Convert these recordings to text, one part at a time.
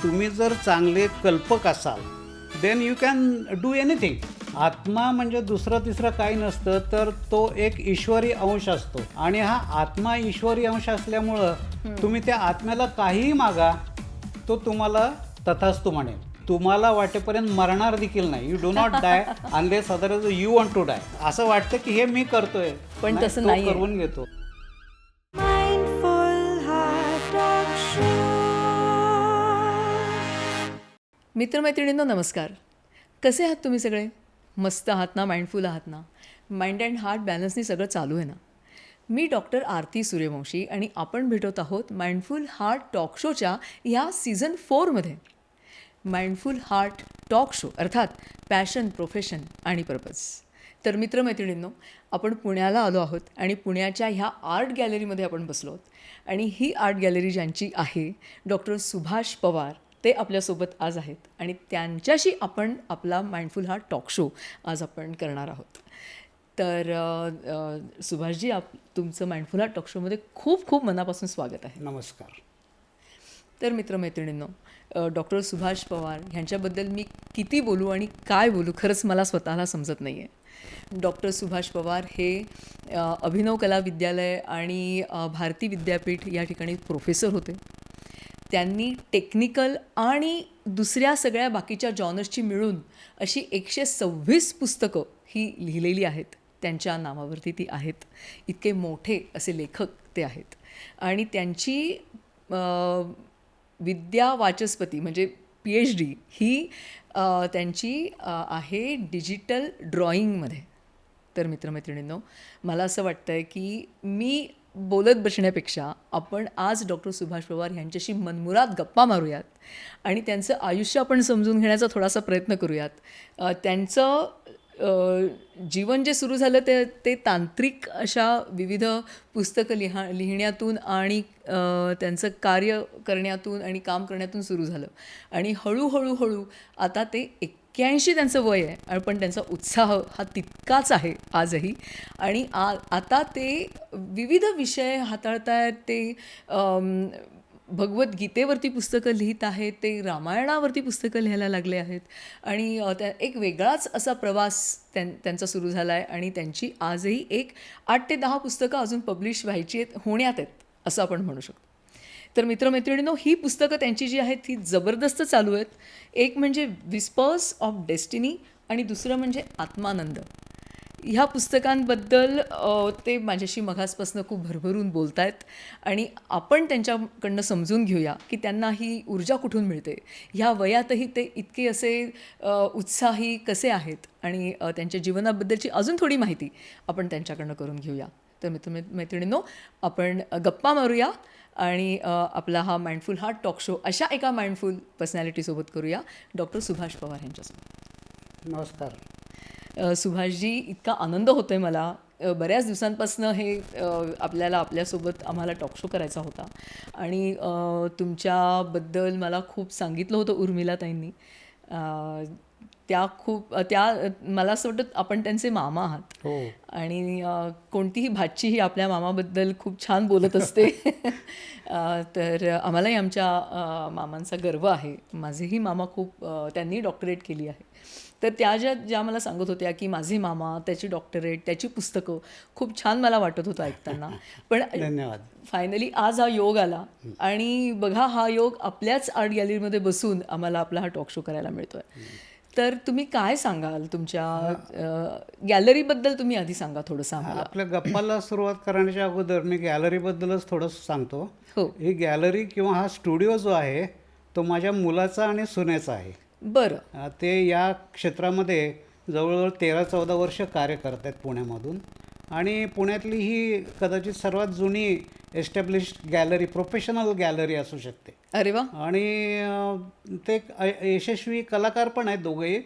तुम्ही जर चांगले कल्पक असाल then you can do anything. आत्मा म्हणजे दुसरं तिसरं काही नसतं, तर तो एक ईश्वरी अंश असतो आणि हा आत्मा ईश्वरी अंश असल्यामुळं तुम्ही त्या आत्म्याला काहीही मागा, तो तुम्हाला तथास्तु म्हणेल. तुम्हाला वाटेपर्यंत मरणार देखील नाही. You do not die unless otherwise you want to die. असं वाटतं की हे मी करतोय, पण नाही, तसं तो नाहीये. करून घेतो. मित्रमैत्रिणींनो नमस्कार. कसे आहात तुम्ही सगळे? मस्त आहात ना? माइंडफुल आहात ना? माइंड अँड हार्ट बॅलन्सनी सगळं चालू आहे ना? मी डॉक्टर आरती सूर्यवंशी आणि आपण भेटत आहोत माइंडफुल हार्ट टॉक शोच्या ह्या सीझन 4मध्ये. माइंडफुल हार्ट टॉक शो अर्थात पॅशन, प्रोफेशन आणि पर्पज. तर मित्रमैत्रिणींनो, आपण पुण्याला आलो आहोत आणि पुण्याच्या ह्या आर्ट गॅलरीमध्ये आपण बसलो आहोत आणि ही आर्ट गॅलरी ज्यांची आहे डॉक्टर सुभाष पवार, ते आपल्यासोबत आज आहेत आणि त्यांच्याशी आपण आपला माइंडफुल हार्ट टॉक शो आज आपण करणार आहोत. तर सुभाषजी, तुमचं माइंडफुल हार्ट टॉक शोमध्ये खूप खूप मनापासून स्वागत आहे. नमस्कार. तर मित्रमैत्रिणींनो, डॉक्टर सुभाष पवार ह्यांच्याबद्दल मी किती बोलू आणि काय बोलू खरंच मला स्वतःला समजत नाही आहे. डॉक्टर सुभाष पवार हे अभिनव कला विद्यालय आणि भारती विद्यापीठ या ठिकाणी प्रोफेसर होते. त्यांनी टेक्निकल आणि दुसऱ्या सगळ्या बाकीच्या जॉनर्सची मिळून अशी 126 पुस्तकं ही लिहिलेली आहेत. त्यांच्या नावावरती ती आहेत. इतके मोठे असे लेखक ते आहेत आणि त्यांची विद्या वाचस्पती म्हणजे PhD ही त्यांची आहे डिजिटल ड्रॉइंगमध्ये. तर मित्रमैत्रिणींनो, मला असं वाटतं आहे की मी बोलत बसण्यापेक्षा आपण आज डॉक्टर सुभाष पवार यांच्याशी मनमुराद गप्पा मारूयात आणि त्यांचं आयुष्य आपण समजून घेण्याचा थोडासा प्रयत्न करूयात. त्यांचं जीवन जे सुरू झालं ते तांत्रिक अशा विविध पुस्तकं लिहिण्यातून आणि त्यांचं कार्य करण्यातून आणि काम करण्यातून सुरू झालं आणि हळूहळू आता ते 81 त्यांचं वय आहे, पण त्यांचा उत्साह हा तितकाच आहे आजही. आणि आता ते विविध विषय हाताळत आहेत. ते भगवद्गीतेवरती पुस्तकं लिहित आहेत, ते रामायणावरती पुस्तकं लिहायला लागले आहेत आणि एक वेगळाच असा प्रवास त्यांचा सुरू झाला आहे आणि त्यांची आजही 8 ते 10 पुस्तकं अजून पब्लिश व्हायची होण्यात आहेत असं आपण म्हणू शकतो. तर मित्रमैत्रिणींनो, ही पुस्तकं त्यांची जी आहेत ती जबरदस्त चालू आहेत. एक म्हणजे विस्पर्स ऑफ डेस्टिनी आणि दुसरं म्हणजे आत्मानंद. ह्या पुस्तकांबद्दल ते माझ्याशी मघासपासून खूप भरभरून बोलत आहेत आणि आपण त्यांच्याकडनं समजून घेऊया की त्यांना ही ऊर्जा कुठून मिळते, ह्या वयातही ते इतके असे उत्साही कसे आहेत आणि त्यांच्या जीवनाबद्दलची अजून थोडी माहिती आपण त्यांच्याकडनं करून घेऊया. तर मित्रमैत्रिणींनो, आपण गप्पा मारूया आणि आपला हा माइंडफुल हार्ट टॉक शो अशा एका माइंडफुल पर्सनॅलिटीसोबत करूया, डॉक्टर सुभाष पवार यांच्यासोबत. नमस्कार. सुभाषजी, इतका आनंद होतो आहे मला. बऱ्याच दिवसांपासून हे आपल्यासोबत आम्हाला टॉक शो करायचा होता आणि तुमच्याबद्दल मला खूप सांगितलं होतं उर्मिलाताईंनी. त्या मला असं वाटतं आपण त्यांचे मामा आहात. हो. आणि कोणतीही भाची ही आपल्या मामाबद्दल खूप छान बोलत असते. तर आम्हालाही आमच्या मामांचा गर्व आहे. माझेही मामा त्यांनी डॉक्टरेट केली आहे. तर त्या ज्या मला सांगत होत्या की माझे मामा, त्याची डॉक्टरेट, त्याची पुस्तकं खूप छान मला वाटत होतं ऐकताना. पण धन्यवाद. फायनली आज हा योग आला आणि बघा, हा योग आपल्याच आर्ट गॅलरीमध्ये बसून आम्हाला आपला हा टॉक शो करायला मिळतो आहे. तर तुम्ही काय सांगाल तुमच्या गॅलरीबद्दल? तुम्ही आधी सांगा थोडंसं आम्हाला. आपल्या गप्पाला सुरुवात करण्याच्या अगोदर मी गॅलरीबद्दलच थोडंसं सांगतो. हो. ही गॅलरी किंवा हा स्टुडिओ जो आहे तो माझ्या मुलाचा आणि सुनेचा आहे. बरं. ते या क्षेत्रामध्ये जवळजवळ 13-14 वर्ष कार्य करत आहेत पुण्यामधून आणि पुण्यातली ही कदाचित सर्वात जुनी एस्टॅब्लिश्ड गॅलरी, प्रोफेशनल गॅलरी असू शकते. अरे वा. आणि ते यशस्वी कलाकार पण आहेत दोघेही.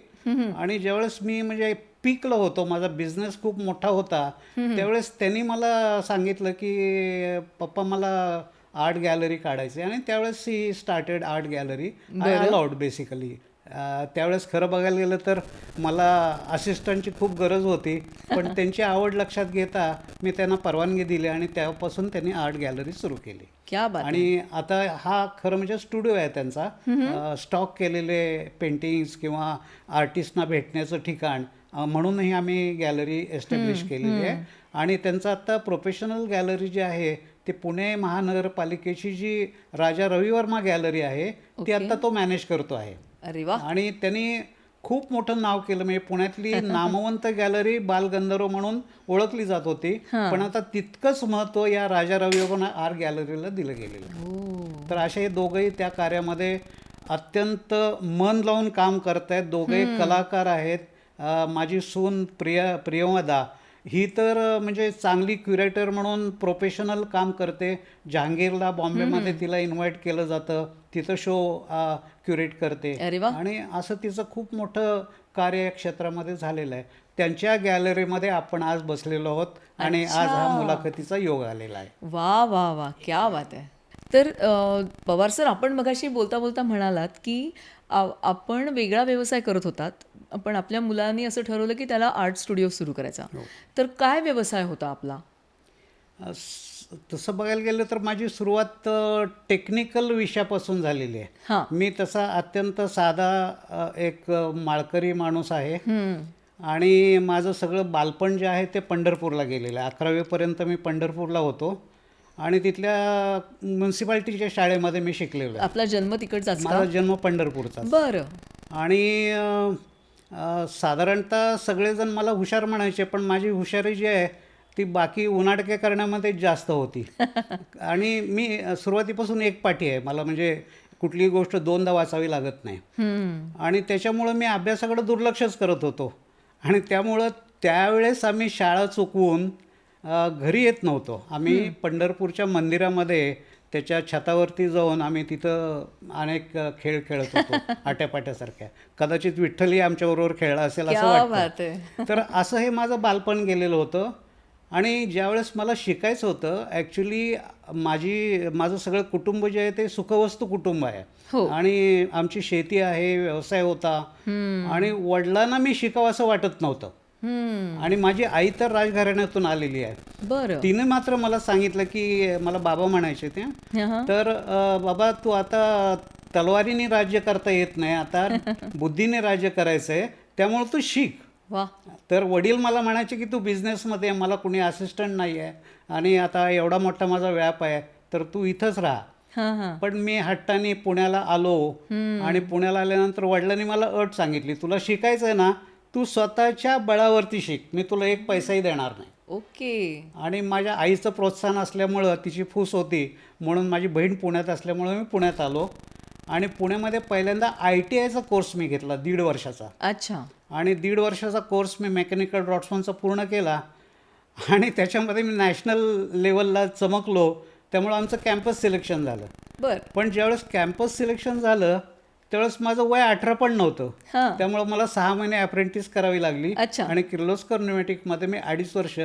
आणि ज्यावेळेस मी म्हणजे पीकला होतो, माझा बिझनेस खूप मोठा होता, त्यावेळेस त्यांनी मला सांगितलं की पप्पा मला आर्ट गॅलरी काढायची आणि त्यावेळेस he started art gallery. I allowed basically त्यावेळेस खरं बघायला गेलं तर मला असिस्टंटची खूप गरज होती, पण त्यांची आवड लक्षात घेता मी त्यांना परवानगी दिली आणि त्यापासून त्यांनी आर्ट गॅलरी सुरू केली. क्या बात आहे. आणि आता हा खरं म्हणजे स्टुडिओ आहे त्यांचा, स्टॉक केलेले पेंटिंग्स किंवा आर्टिस्टना भेटण्याचं ठिकाण म्हणूनही आम्ही गॅलरी एस्टॅब्लिश केलेली आहे. आणि त्यांचं आत्ता प्रोफेशनल गॅलरी जी आहे ती पुणे महानगरपालिकेची जी राजा रवी वर्मा गॅलरी आहे ती आत्ता तो मॅनेज करतो आहे. अरे वा. आणि त्यांनी खूप मोठं नाव केलं, म्हणजे पुण्यातली नामवंत गॅलरी बालगंधर्व म्हणून ओळखली जात होती, पण आता तितकंच महत्त्व या राजा रवी वर्मा आर्ट गॅलरीला दिलं गेलेलं आहे. तर असे हे दोघंही त्या कार्यामध्ये अत्यंत मन लावून काम करत आहेत. दोघंही कलाकार आहेत. माझी सून प्रियमदा ही तर म्हणजे चांगली क्युरेटर म्हणून प्रोफेशनल काम करते. जहांगीरला बॉम्बेमध्ये तिला इन्व्हाइट केलं जातं, तिथं शो क्युरेट करते. अरे वा. आणि असं तिचं खूप मोठं कार्य या क्षेत्रामध्ये झालेलं आहे. त्यांच्या गॅलरीमध्ये आपण आज बसलेलो आहोत आणि आज हा मुलाखतीचा योग आलेला आहे. वा वा वा, क्या बात आहे. तर पवार सर, आपण मगाशी बोलता बोलता म्हणालात की आपण वेगळा व्यवसाय करत होतात, पण आपल्या मुलांनी असं ठरवलं की त्याला आर्ट स्टुडिओ सुरू करायचा. तर काय व्यवसाय होता आपला? तसं बघायला गेलं तर माझी सुरुवात टेक्निकल विषयापासून झालेली आहे. हां. मी तसा अत्यंत साधा एक माळकरी माणूस आहे आणि माझं सगळं बालपण जे आहे ते पंढरपूरला गेलेलं आहे. 11वी पर्यंत मी पंढरपूरला होतो आणि तिथल्या म्युन्सिपाल्टीच्या शाळेमध्ये मी शिकलेलो आहे. आपला जन्म तिकडचाच का? माझा जन्म पंढरपूरचा. बरं. आणि साधारणतः सगळेजण मला हुशार म्हणायचे, पण माझी हुशारी जी आहे ती बाकी उनाडके करण्यामध्ये जास्त होती. आणि मी सुरुवातीपासून एकपाठी आहे, मला म्हणजे कुठलीही गोष्ट दोनदा वाचावी लागत नाही. आणि त्याच्यामुळं मी अभ्यासाकडे दुर्लक्षच करत होतो आणि त्यामुळं त्यावेळेस आम्ही शाळा चुकवून घरी येत नव्हतो. आम्ही पंढरपूरच्या मंदिरामध्ये त्याच्या छतावरती जाऊन आम्ही तिथं अनेक खेळ खेळत होतो, आट्यापाट्यासारख्या. कदाचित विठ्ठलही आमच्याबरोबर खेळला असेल असं क्या बात वाटतं. आहे. तर असं हे माझं बालपण गेलेलं होतं. आणि ज्यावेळेस मला शिकायचं होतं, ॲक्च्युली माझं सगळं कुटुंब जे आहे ते सुखवस्तू कुटुंब आहे. हो. आणि आमची शेती आहे, व्यवसाय होता आणि वडिलांना मी शिकावं असं वाटत नव्हतं. आणि माझी आई तर राजघराण्यातून आलेली आहे. बरं. तिने मात्र मला सांगितलं की, मला बाबा म्हणायचे ते, तर बाबा तू आता तलवारीने राज्य करता येत नाही, आता बुद्धीने राज्य करायचं आहे, त्यामुळे तू शिक. वा. तर वडील मला म्हणायचे की तू बिझनेसमध्ये, मला कुणी असिस्टंट नाही आहे आणि आता एवढा मोठा माझा व्याप आहे, तर तू इथंच राहा. हां हां. पण मी हट्टाने पुण्याला आलो आणि पुण्याला आल्यानंतर वडिलांनी मला अट सांगितली, तुला शिकायचं आहे ना, तू स्वतःच्या बळावरती शिक, मी तुला एक पैसाही देणार नाही. ओके. आणि माझ्या आईचं प्रोत्साहन असल्यामुळं, तिची फूस होती म्हणून, माझी बहीण पुण्यात असल्यामुळं मी पुण्यात आलो आणि पुण्यामध्ये पहिल्यांदा ITIचा कोर्स मी घेतला 1.5 वर्षाचा. अच्छा. आणि 1.5 वर्षाचा कोर्स मी मेकॅनिकल ड्रॉट्समनचा पूर्ण केला आणि त्याच्यामध्ये मी नॅशनल लेवलला चमकलो. त्यामुळं आमचं कॅम्पस सिलेक्शन झालं. बरं. पण ज्यावेळेस कॅम्पस सिलेक्शन झालं त्यावेळेस माझं वय 18 पण नव्हतं. हां. त्यामुळं मला 6 महिने अप्रेंटिस करावी लागली. अच्छा. आणि किर्लोस्कर न्यूमॅटिकमध्ये मी 2.5 वर्ष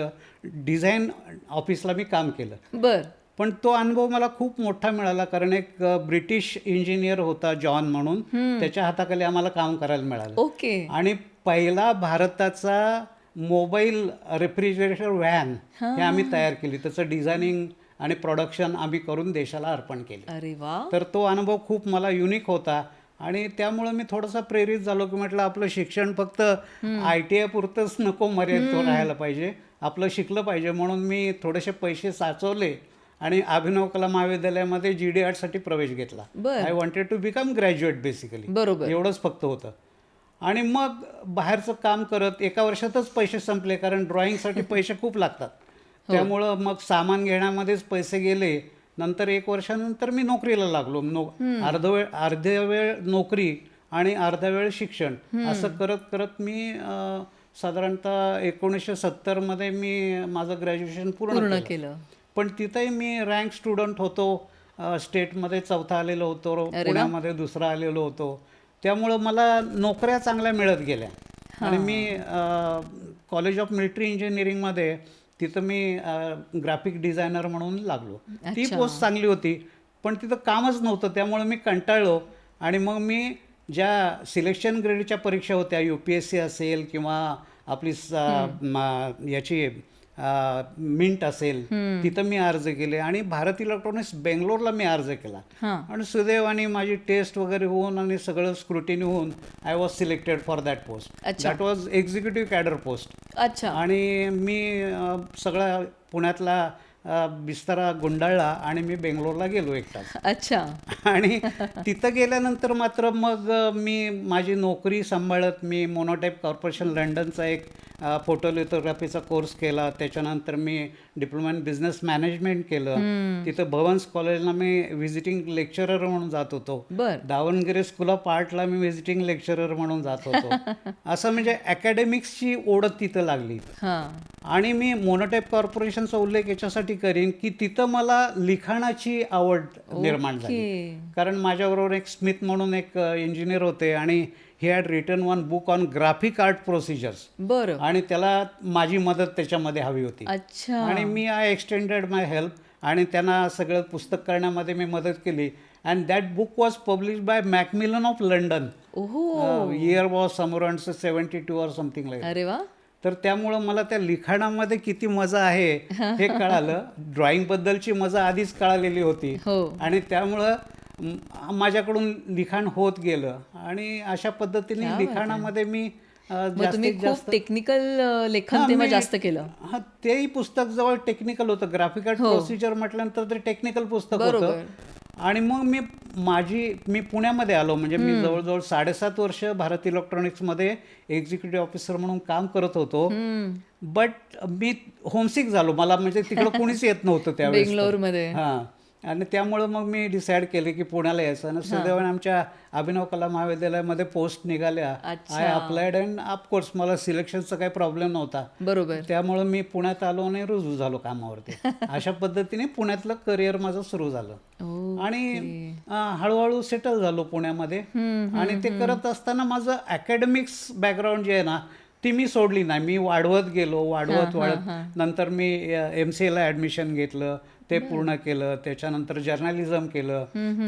डिझाईन ऑफिसला मी काम केलं. बरं. पण तो अनुभव मला खूप मोठा मिळाला, कारण एक ब्रिटिश इंजिनियर होता जॉन म्हणून, त्याच्या हाताखाली आम्हाला काम करायला मिळालं. ओके. आणि पहिला भारताचा मोबाईल रेफ्रिजरेटर व्हॅन हे आम्ही तयार केली. त्याचं डिझायनिंग आणि प्रोडक्शन आम्ही करून देशाला अर्पण केले. अरे वा. तर तो अनुभव खूप मला युनिक होता आणि त्यामुळं मी थोडासा प्रेरित झालो की म्हटलं आपलं शिक्षण फक्त ITI पुरतंच नको मर्यादित राहायला पाहिजे, आपलं शिकलं पाहिजे. म्हणून मी थोडेसे पैसे साचवले आणि अभिनव कला महाविद्यालयामध्ये GD आर्टसाठी प्रवेश घेतला. बरं. I wanted to become graduate basically. बरोबर. एवढंच फक्त होतं. आणि मग बाहेरचं काम करत 1 वर्षातच पैसे संपले, कारण ड्रॉइंगसाठी पैसे खूप लागतात. त्यामुळं मग सामान घेण्यामध्येच पैसे गेले. नंतर 1 वर्षानंतर मी नोकरीला लागलो. अर्ध्या वेळ नोकरी आणि अर्धा वेळ शिक्षण, असं करत करत मी साधारणतः 1970मध्ये मी माझं ग्रॅज्युएशन पूर्ण केलं. पण तिथंही मी रँक स्टुडंट होतो. स्टेटमध्ये 4था आलेलो होतो, पुण्यामध्ये 2रा आलेलो होतो. त्यामुळं मला नोकऱ्या चांगल्या मिळत गेल्या. आणि मी कॉलेज ऑफ मिलिटरी इंजिनिअरिंगमध्ये तिथं मी ग्राफिक डिझायनर म्हणून लागलो. ती पोस्ट चांगली होती पण तिथं कामच नव्हतं, त्यामुळे मी कंटाळलो आणि मग मी ज्या सिलेक्शन ग्रेडच्या परीक्षा होत्या UPSC असेल किंवा आपली याची मिंट असेल तिथं मी अर्ज केले आणि भारत इलेक्ट्रॉनिक्स बेंगलोरला मी अर्ज केला हां. आणि सुदैवाने माझी टेस्ट वगैरे होऊन आणि सगळं स्क्रुटिनी होऊन I was selected for that post. अच्छा. That was executive cadre post. अच्छा. आणि मी सगळा पुण्यातला बिस्तारा गुंडाळला आणि मी बेंगलोरला गेलो एकटाच. अच्छा. आणि तिथं गेल्यानंतर मात्र मग मी माझी नोकरी सांभाळत मी मोनोटाईप कॉर्पोरेशन लंडनचा एक फोटोलिथोग्राफीचा कोर्स केला. त्याच्यानंतर मी डिप्लोमा इन बिझनेस मॅनेजमेंट केलं. तिथं भवन्स कॉलेजला मी व्हिजिटिंग लेक्चरर म्हणून जात होतो. बर. दावणगिरी स्कूल ऑफ आर्टला मी व्हिजिटिंग लेक्चरर म्हणून जात होतो. असं म्हणजे अकॅडमिक्सची ओढत तिथं लागली. हां. आणि मी मोनोटाईप कॉर्पोरेशनचा उल्लेख याच्यासाठी करीन की तिथं मला लिखाणाची आवड निर्माण झाली. ओके. कारण माझ्याबरोबर एक स्मिथ म्हणून एक इंजिनियर होते आणि he had written one book on graphic art procedures बरं. आणि त्याला माझी मदत त्याच्यामध्ये हवी होती. अच्छा. आणि मी आय एक्सटेंडेड माय हेल्प आणि त्यांना सगळं पुस्तक करण्यामध्ये मी मदत केली. And that book was publish by Macmillan of London. ओहो. Year was summer 72 or something like. अरे वा. तर त्यामुळं मला त्या लिखाणामध्ये किती मजा आहे हे कळालं. ड्रॉइंगबद्दलची मजा आधीच कळालेली होती हो. आणि आणि त्यामुळं माझ्याकडून लिखाण होत गेलं आणि अशा पद्धतीने क्या बात आहे. लिखाणामध्ये मी मग तुम्ही जास्तीत जास्त खूप टेक्निकल लेखन हां, तेव्हा मी- जास्त केलं. हां, तेही पुस्तक जवळ टेक्निकल होतं. ग्राफिक आर्ट हो. प्रोसिजर म्हटल्यानंतर ते टेक्निकल पुस्तक बरोबर. होतं. आणि मग मी पुण्यामध्ये आलो. म्हणजे मी जवळजवळ 7.5 वर्ष भारत इलेक्ट्रॉनिक्समध्ये एक्झिक्युटिव्ह ऑफिसर म्हणून काम करत होतो. बट मी होमसिक झालो. मला म्हणजे तिकडं कोणीच येत नव्हतं त्यावेळेस. बेंगलोरमध्ये. हां. आणि त्यामुळं मग मी डिसाईड केले की पुण्याला यायचं. आणि सुदैवाने आमच्या अभिनव कला महाविद्यालयामध्ये पोस्ट निघाल्या. अच्छा. आय अप्लायड अँड ऑफकोर्स मला सिलेक्शनचा काही प्रॉब्लेम नव्हता. बरोबर. त्यामुळं मी पुण्यात आलो आणि रुजू झालो कामावरती. अशा पद्धतीने पुण्यातलं करिअर माझं सुरू झालं. आणि हळूहळू सेटल झालो पुण्यामध्ये. आणि ते करत असताना माझं अकॅडमिक्स बॅकग्राऊंड जे आहे ना ती मी सोडली नाही. मी वाढवत गेलो. वाढवत नंतर मी MCA ला ॲडमिशन घेतलं. ते पूर्ण केलं. त्याच्यानंतर जर्नलिझम केलं.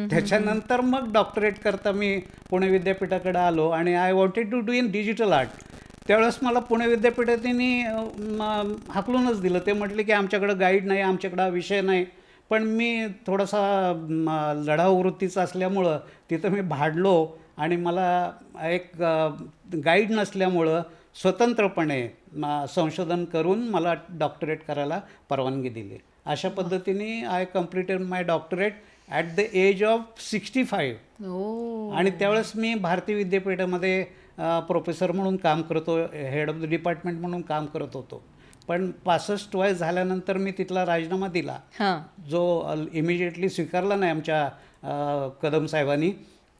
त्याच्यानंतर मग डॉक्टरेट करता मी पुणे विद्यापीठाकडे आलो आणि I wanted to do in digital art. त्यावेळेस मला पुणे विद्यापीठाने हाकलूनच दिलं. ते म्हटले की आमच्याकडं गाईड नाही, आमच्याकडं हा विषय नाही. पण मी थोडासा लढाऊ वृत्तीचा असल्यामुळं तिथं मी भाडलो आणि मला एक गाईड नसल्यामुळं स्वतंत्रपणे संशोधन करून मला डॉक्टरेट करायला परवानगी दिली. अशा पद्धतीने I completed my doctorate at the age of 65. ओ. आणि त्यावेळेस मी भारतीय विद्यापीठामध्ये प्रोफेसर म्हणून काम करतो. हेड ऑफ द डिपार्टमेंट म्हणून काम करत होतो. पण 65 वय झाल्यानंतर मी तिथला राजीनामा दिला. हां. जो इमिजिएटली स्वीकारला नाही आमच्या कदम साहेबांनी.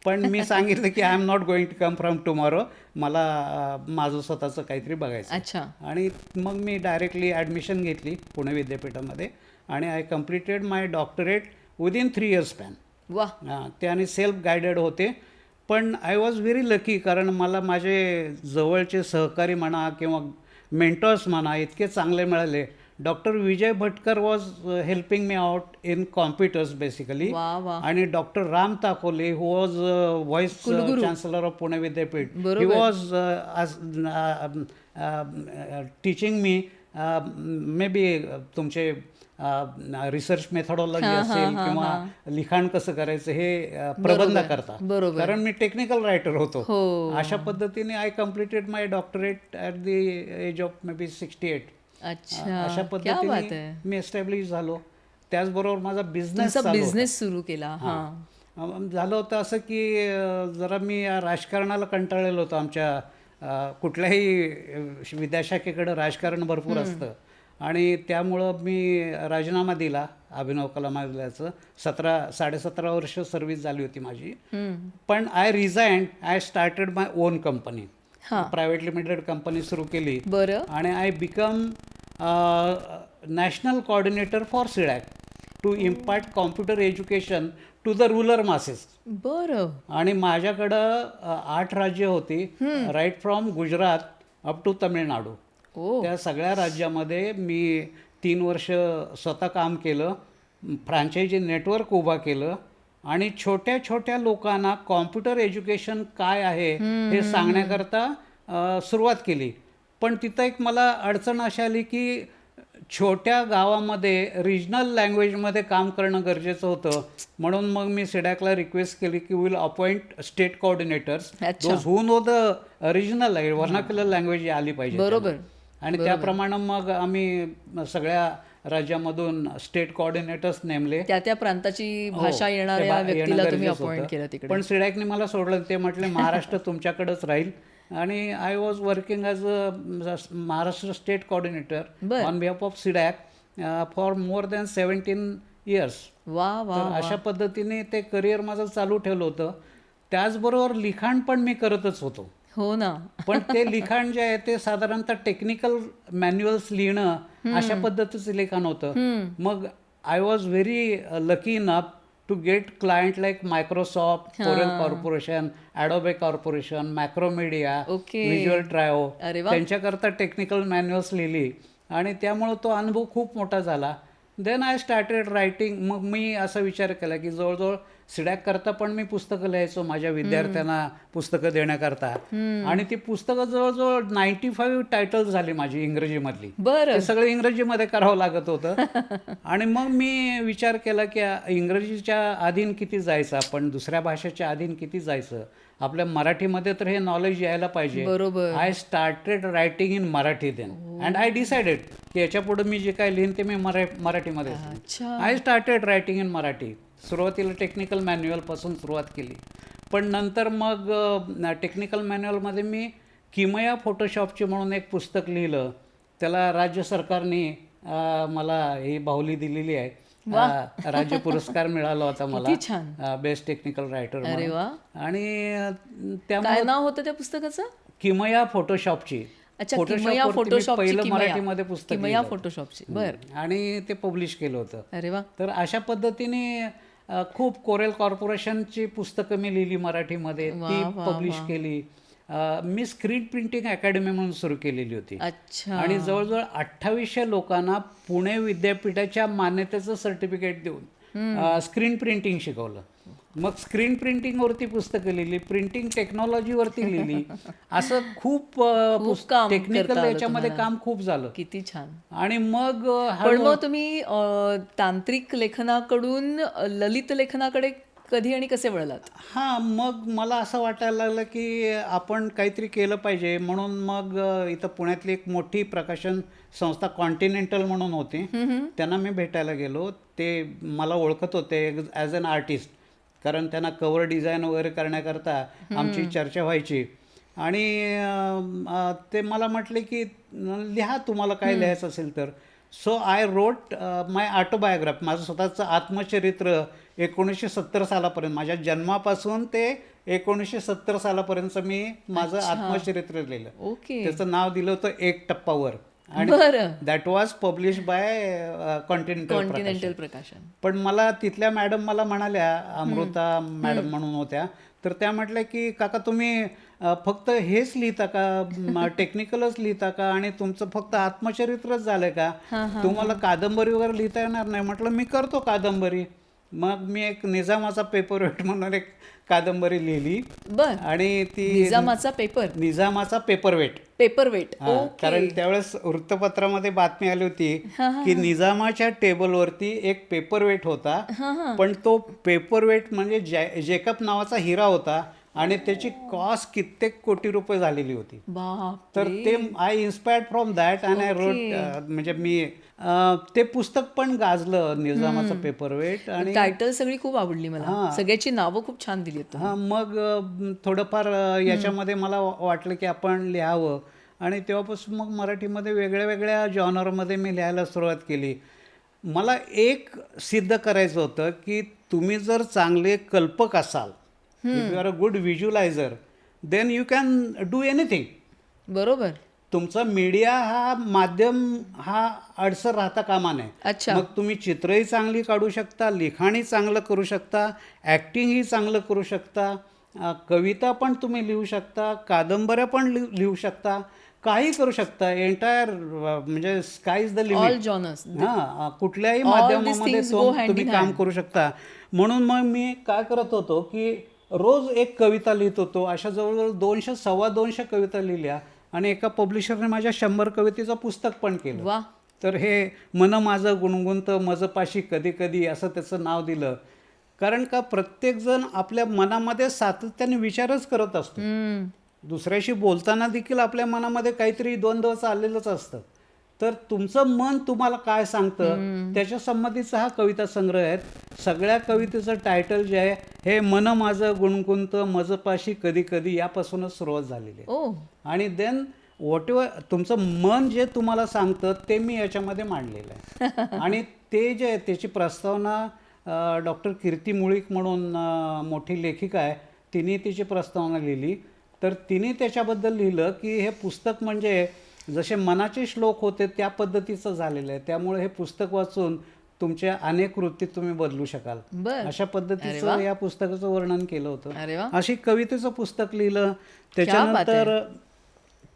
पण मी सांगितलं की I am not going to come from tomorrow. मला माझं स्वतःचं काहीतरी बघायचं. अच्छा. आणि मग मी डायरेक्टली ॲडमिशन घेतली पुणे विद्यापीठामध्ये आणि I completed my doctorate within 3 years span. वा. ते आणि सेल्फ गायडेड होते. पण आय वॉज व्हेरी लकी कारण मला माझे जवळचे सहकारी म्हणा किंवा मेंटर्स म्हणा इतके चांगले मिळाले. Doctor Vijay Bhatkar was helping me out in computers basically. वा वा. आणि doctor Ram Takole who was vice कुलगुरू. चान्सलर ऑफ पुणे विद्यापीठ. ही बरोबर. Was teaching me may be तुमचे रिसर्च मेथॉडॉलॉजी असेल किंवा लिखाण कसं करायचं हे प्रबंध करता. बरोबर. कारण मी टेक्निकल रायटर होतो. हो. अशा पद्धतीने I completed my doctorate at the age of maybe 68. अच्छा. अशा क्या बात पद्धतीने आहे. मी एस्टॅब्लिश झालो. त्याचबरोबर माझा बिझनेस तुमचा बिझनेस सुरू केला. हां. झालं होतं असं की जरा मी या राजकारणाला कंटाळलेलो होतो. आमच्या कुठल्याही विद्याशाखेकडं राजकारण भरपूर असतं आणि त्यामुळं मी राजीनामा दिला अभिनव कला महाविद्यालयाचं. 17.5 वर्ष सर्व्हिस झाली होती माझी. पण I resign. I started my own company. Private limited company सुरू केली. बरं. आणि I become national coordinator for CDAC to impart computer education to the rural masses. बरं. आणि माझ्याकडं 8 राज्य होती. Right from Gujarat up to Tamil Nadu. ओ. त्या सगळ्या राज्यामध्ये मी 3 वर्ष स्वतः काम केलं. फ्रँचायझी नेटवर्क उभा केलं आणि छोट्या छोट्या लोकांना कॉम्प्युटर एज्युकेशन काय आहे हे सांगण्याकरता सुरुवात केली. पण तिथं एक मला अडचण अशी आली की छोट्या गावामध्ये रिजनल लँग्वेजमध्ये काम करणं गरजेचं होतं. म्हणून मग मी सिडॅकला रिक्वेस्ट केली की विल अपॉइंट स्टेट कोऑर्डिनेटर्स अच्छा. Those who know the regional language, vernacular language आली पाहिजे बरोबर. त्यांना. आणि त्याप्रमाणे मग आम्ही सगळ्या राज्यामधून स्टेट कोऑर्डिनेटर्स नेमले. त्या प्रांताची हो, भाषा ते येणाऱ्या येणं व्यक्तीला तुम्ही गरजेचं अपॉइंट होतं. केलं तिकडे. पण सिडॅकने मला सोडलं. ते म्हटले महाराष्ट्र तुमच्याकडेच राहील. आणि I was working as a Maharashtra state coordinator बरं. On behalf of CDAC for more than 17 years. वा वा तर अशा पद्धतीने ते करिअर माझं चालू ठेवलं होतं. त्याचबरोबर लिखाण पण मी करतच होतो. हो ना. पण ते लिखाण जे आहे ते साधारणतः टेक्निकल मॅन्युअल्स लिहिणं अशा पद्धतीचं लिखाण होतं. मग I was very lucky enough to get client like Microsoft, Corel corporation, Adobe corporation, Macromedia, okay. Visual trio, अरे वा. त्यांच्याकरता टेक्निकल मॅन्युअल्स लिहिली. आणि त्यामुळं तो अनुभव खूप मोठा झाला. Then I started writing. मग मी असा विचार केला की जवळजवळ सिडॅक करता पण मी पुस्तकं लिहायचो माझ्या विद्यार्थ्यांना पुस्तकं देण्याकरता. आणि ती पुस्तकं जवळजवळ 95 टायटल्स झाली माझी इंग्रजीमधली. बरं. ते सगळं इंग्रजीमध्ये करावं लागत होतं. आणि मग मी विचार केला की इंग्रजीच्या अधीन किती जायचं, आपण दुसऱ्या भाषेच्या अधीन किती जायचं, आपल्या मराठीमध्ये तर हे नॉलेज यायला पाहिजे. बरोबर. I started writing in Marathi then and I decided की याच्या पुढे मी जे काय लिहीन ते मी मराठीमध्ये. अच्छा. I started writing in Marathi. सुरुवातीला टेक्निकल मॅन्युअलपासून सुरुवात केली. पण नंतर मग टेक्निकल मॅन्युअलमध्ये मी किमया फोटोशॉपची म्हणून एक पुस्तक लिहिलं. त्याला राज्य सरकारने मला ही बाहुली दिलेली आहे. राज्य पुरस्कार मिळाला होता मला. किती छान. Best technical writer. अरे वा. आणि त्यामुळे काय नाव होतं त्या पुस्तकाचं? किमया फोटोशॉपची. अच्छा, Photoshop किमया वरती मी फोटोशॉपची. पहिलं किमया. मराठीमध्ये पुस्तक किमया लिहिलं. फोटोशॉपची. बर. आणि ते पब्लिश केलं होतं. अरे वा. तर अशा पद्धतीने खूप कोरेल कॉर्पोरेशनची पुस्तकं मी लिहिली मराठीमध्ये. वा, ती वा, पब्लिश केली. मी स्क्रीन प्रिंटिंग अकॅडमी म्हणून सुरू केलेली होती. अच्छा. आणि जवळजवळ 2800 लोकांना पुणे विद्यापीठाच्या मान्यतेचं सर्टिफिकेट देऊन स्क्रीन प्रिंटिंग शिकवलं. मग स्क्रीन प्रिंटिंगवरती पुस्तकं लिहिली, प्रिंटिंग टेक्नॉलॉजीवरती लिहिली. असं खूप काम टेक्निकल करता आलं याच्यामध्ये तुम्हाला. काम खूप झालं. किती छान. आणि मग पण मग तुम्ही तांत्रिक लेखनाकडून ललित लेखनाकडे कधी आणि कसे वळलात? हां, मग मला असं वाटायला लागलं की आपण काहीतरी केलं पाहिजे. म्हणून मग इथं पुण्यातली एक मोठी प्रकाशन संस्था कॉन्टिनेंटल म्हणून होती. त्यांना मी भेटायला गेलो. ते मला ओळखत होते ॲज अन आर्टिस्ट, कारण त्यांना कव्हर डिझाईन वगैरे करण्याकरता आमची चर्चा व्हायची. आणि ते मला म्हटले की लिहा तुम्हाला काय लिहायचं असेल तर. So I rot my autobiography. माझं स्वतःचं आत्मचरित्र 1970 सालापर्यंत, माझ्या जन्मापासून ते 1970 सालापर्यंत मी माझं आत्मचरित्र लिहिलं. ओके. त्याचं नाव दिलं होतं एक टप्पावर. आणि बरं. That was publish bye continental प्रकाशन. पण मला तिथल्या मॅडम मला म्हणाल्या, अमृता मॅडम म्हणून होत्या, तर त्या म्हटल्या की काका तुम्ही फक्त हेच लिहिता का, टेक्निकलच लिहिता का, आणि तुमचं फक्त आत्मचरित्रच झालंय का, तुम्हाला कादंबरी वगैरे लिहिता येणार नाही? म्हटलं मी करतो कादंबरी. मग मी एक निजामाचा पेपरवेट म्हणून एक कादंबरी लिहिली. बर. आणि ती निजामाचा निजामाचा पेपरवेट. पेपरवेट. कारण त्यावेळेस वृत्तपत्रामध्ये बातमी आली होती की निजामाच्या टेबलवरती एक पेपरवेट होता. पण तो पेपरवेट म्हणजे जेकब नावाचा हिरा होता आणि त्याची कॉस्ट कित्येक कोटी रुपये झालेली होती. तर ते I inspired from that and I wrote. म्हणजे मी ते पुस्तक पण गाजलं, निजामाचं पेपरवेट. आणि टायटल सगळी खूप आवडली मला. सगळ्याची नावं खूप छान दिली आहेत. मग थोडंफार याच्यामध्ये मला वाटलं की आपण लिहावं. आणि तेव्हापासून मग मराठीमध्ये वेगळ्या वेगळ्या जॉनरमध्ये मी लिहायला सुरुवात केली. मला एक सिद्ध करायचं होतं की तुम्ही जर चांगले कल्पक असाल, if you are a good visualiser, then you can do anything. बरोबर. तुमचा मीडिया हा माध्यम हा अडसर राहता कामा नये. अच्छा. मग तुम्ही चित्रही चांगली काढू शकता, लिखाणही चांगलं करू शकता, ॲक्टिंगही चांगलं करू शकता, कविता पण तुम्ही लिहू शकता, कादंबऱ्या पण लिहू शकता, काही करू शकता एंटायर, म्हणजे sky is the all limit. Genres. हां, कुठल्याही All these माध्यमामध्ये things go hand तुम्ही in काम hand. करू शकता. म्हणून मग मी काय करत होतो की रोज एक कविता लिहित होतो. अशा जवळजवळ 200 250 कविता लिहिल्या आणि एका पब्लिशरने माझ्या 100 कवितेचं पुस्तक पण केलं. वा. तर हे मन माझं गुणगुणतं मजपाशी कधी कधी असं त्याचं नाव दिलं. कारण का प्रत्येकजण आपल्या मनामध्ये सातत्याने विचारच करत असतो. दुसऱ्याशी बोलताना देखील आपल्या मनामध्ये काहीतरी द्वंद्व चाललेलंच असतं. तर तुमचं मन तुम्हाला काय सांगतं त्याच्या संबंधीचा हा कविता संग्रह आहे. सगळ्या कवितेचं टायटल जे आहे हे मन माझं गुणगुणतं मजपाशी कधी कधी यापासूनच सुरुवात झालेली आहे. ओ. आणि देन व्हॉट एव्हर तुमचं मन जे तुम्हाला सांगतं ते मी याच्यामध्ये मांडलेलं आहे. आणि ते जे आहे त्याची प्रस्तावना डॉक्टर कीर्ती मुळीक म्हणून मोठी लेखिका आहे, तिने तिची प्रस्तावना लिहिली. तर तिने त्याच्याबद्दल लिहिलं की हे पुस्तक म्हणजे जसे मनाचे श्लोक होते त्या पद्धतीचं झालेलं आहे. त्यामुळे हे पुस्तक वाचून तुमच्या अनेक वृत्ती तुम्ही बदलू शकाल. बर. अशा पद्धतीचं या पुस्तकाचं वर्णन केलं होतं. अरे वा. अशी कवितेचं पुस्तक लिहिलं. त्याच्यानंतर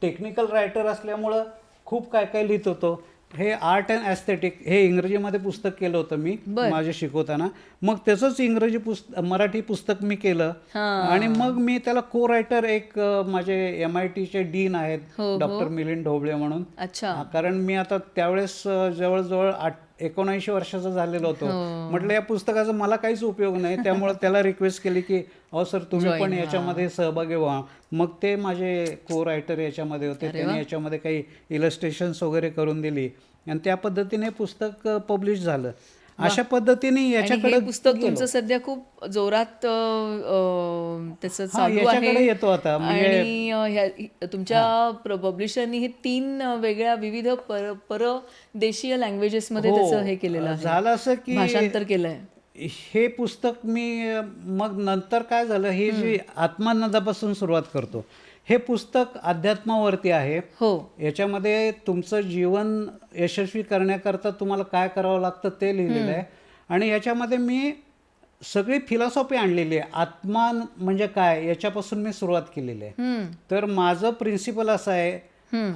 टेक्निकल रायटर असल्यामुळं खूप काय काय लिहित होतो. हे आर्ट अँड ॲस्थेटिक हे इंग्रजीमध्ये पुस्तक केलं होतं मी माझे शिकवताना. मग त्याचंच इंग्रजी मराठी पुस्तक मी केलं. आणि मग मी त्याला को रायटर एक माझे MITचे डीन आहेत डॉक्टर मिलिंद ढोबळे म्हणून. अच्छा. कारण मी आता त्यावेळेस जवळजवळ 19 वर्षाचा झालेलो होतो. म्हटलं या पुस्तकाचा मला काहीच उपयोग नाही, त्यामुळे त्याला रिक्वेस्ट केली की अहो सर तुम्ही पण याच्यामध्ये सहभागी व्हा. मग ते माझे को रायटर याच्यामध्ये होते. त्यांनी याच्यामध्ये काही इलस्ट्रेशन्स वगैरे करून दिली आणि त्या पद्धतीने पुस्तक पब्लिश झालं. अशा पद्धतीने याच्याकडे पुस्तक तुमचं सध्या खूप जोरात त्याचं चालू याच्याकडे आहे. येतो आता. आणि तुमच्या पब्लिशरनी हे 3 वेगळ्या विविध परदेशीय लँग्वेजेसमध्ये त्याचं हे केलेलं आहे, झालं असं की भाषांतर केलंय. हे पुस्तक मी मग नंतर काय झालं, ही जी आत्मानंदापासून सुरुवात करतो हे पुस्तक अध्यात्मावरती आहे. हो. याच्यामध्ये तुमचं जीवन यशस्वी करण्याकरता तुम्हाला काय करावं लागतं ते लिहिलेलं आहे. आणि याच्यामध्ये मी सगळी फिलॉसॉफी आणलेली आहे. आत्मा म्हणजे काय याच्यापासून मी सुरुवात केलेली आहे. तर माझं प्रिन्सिपल असं आहे,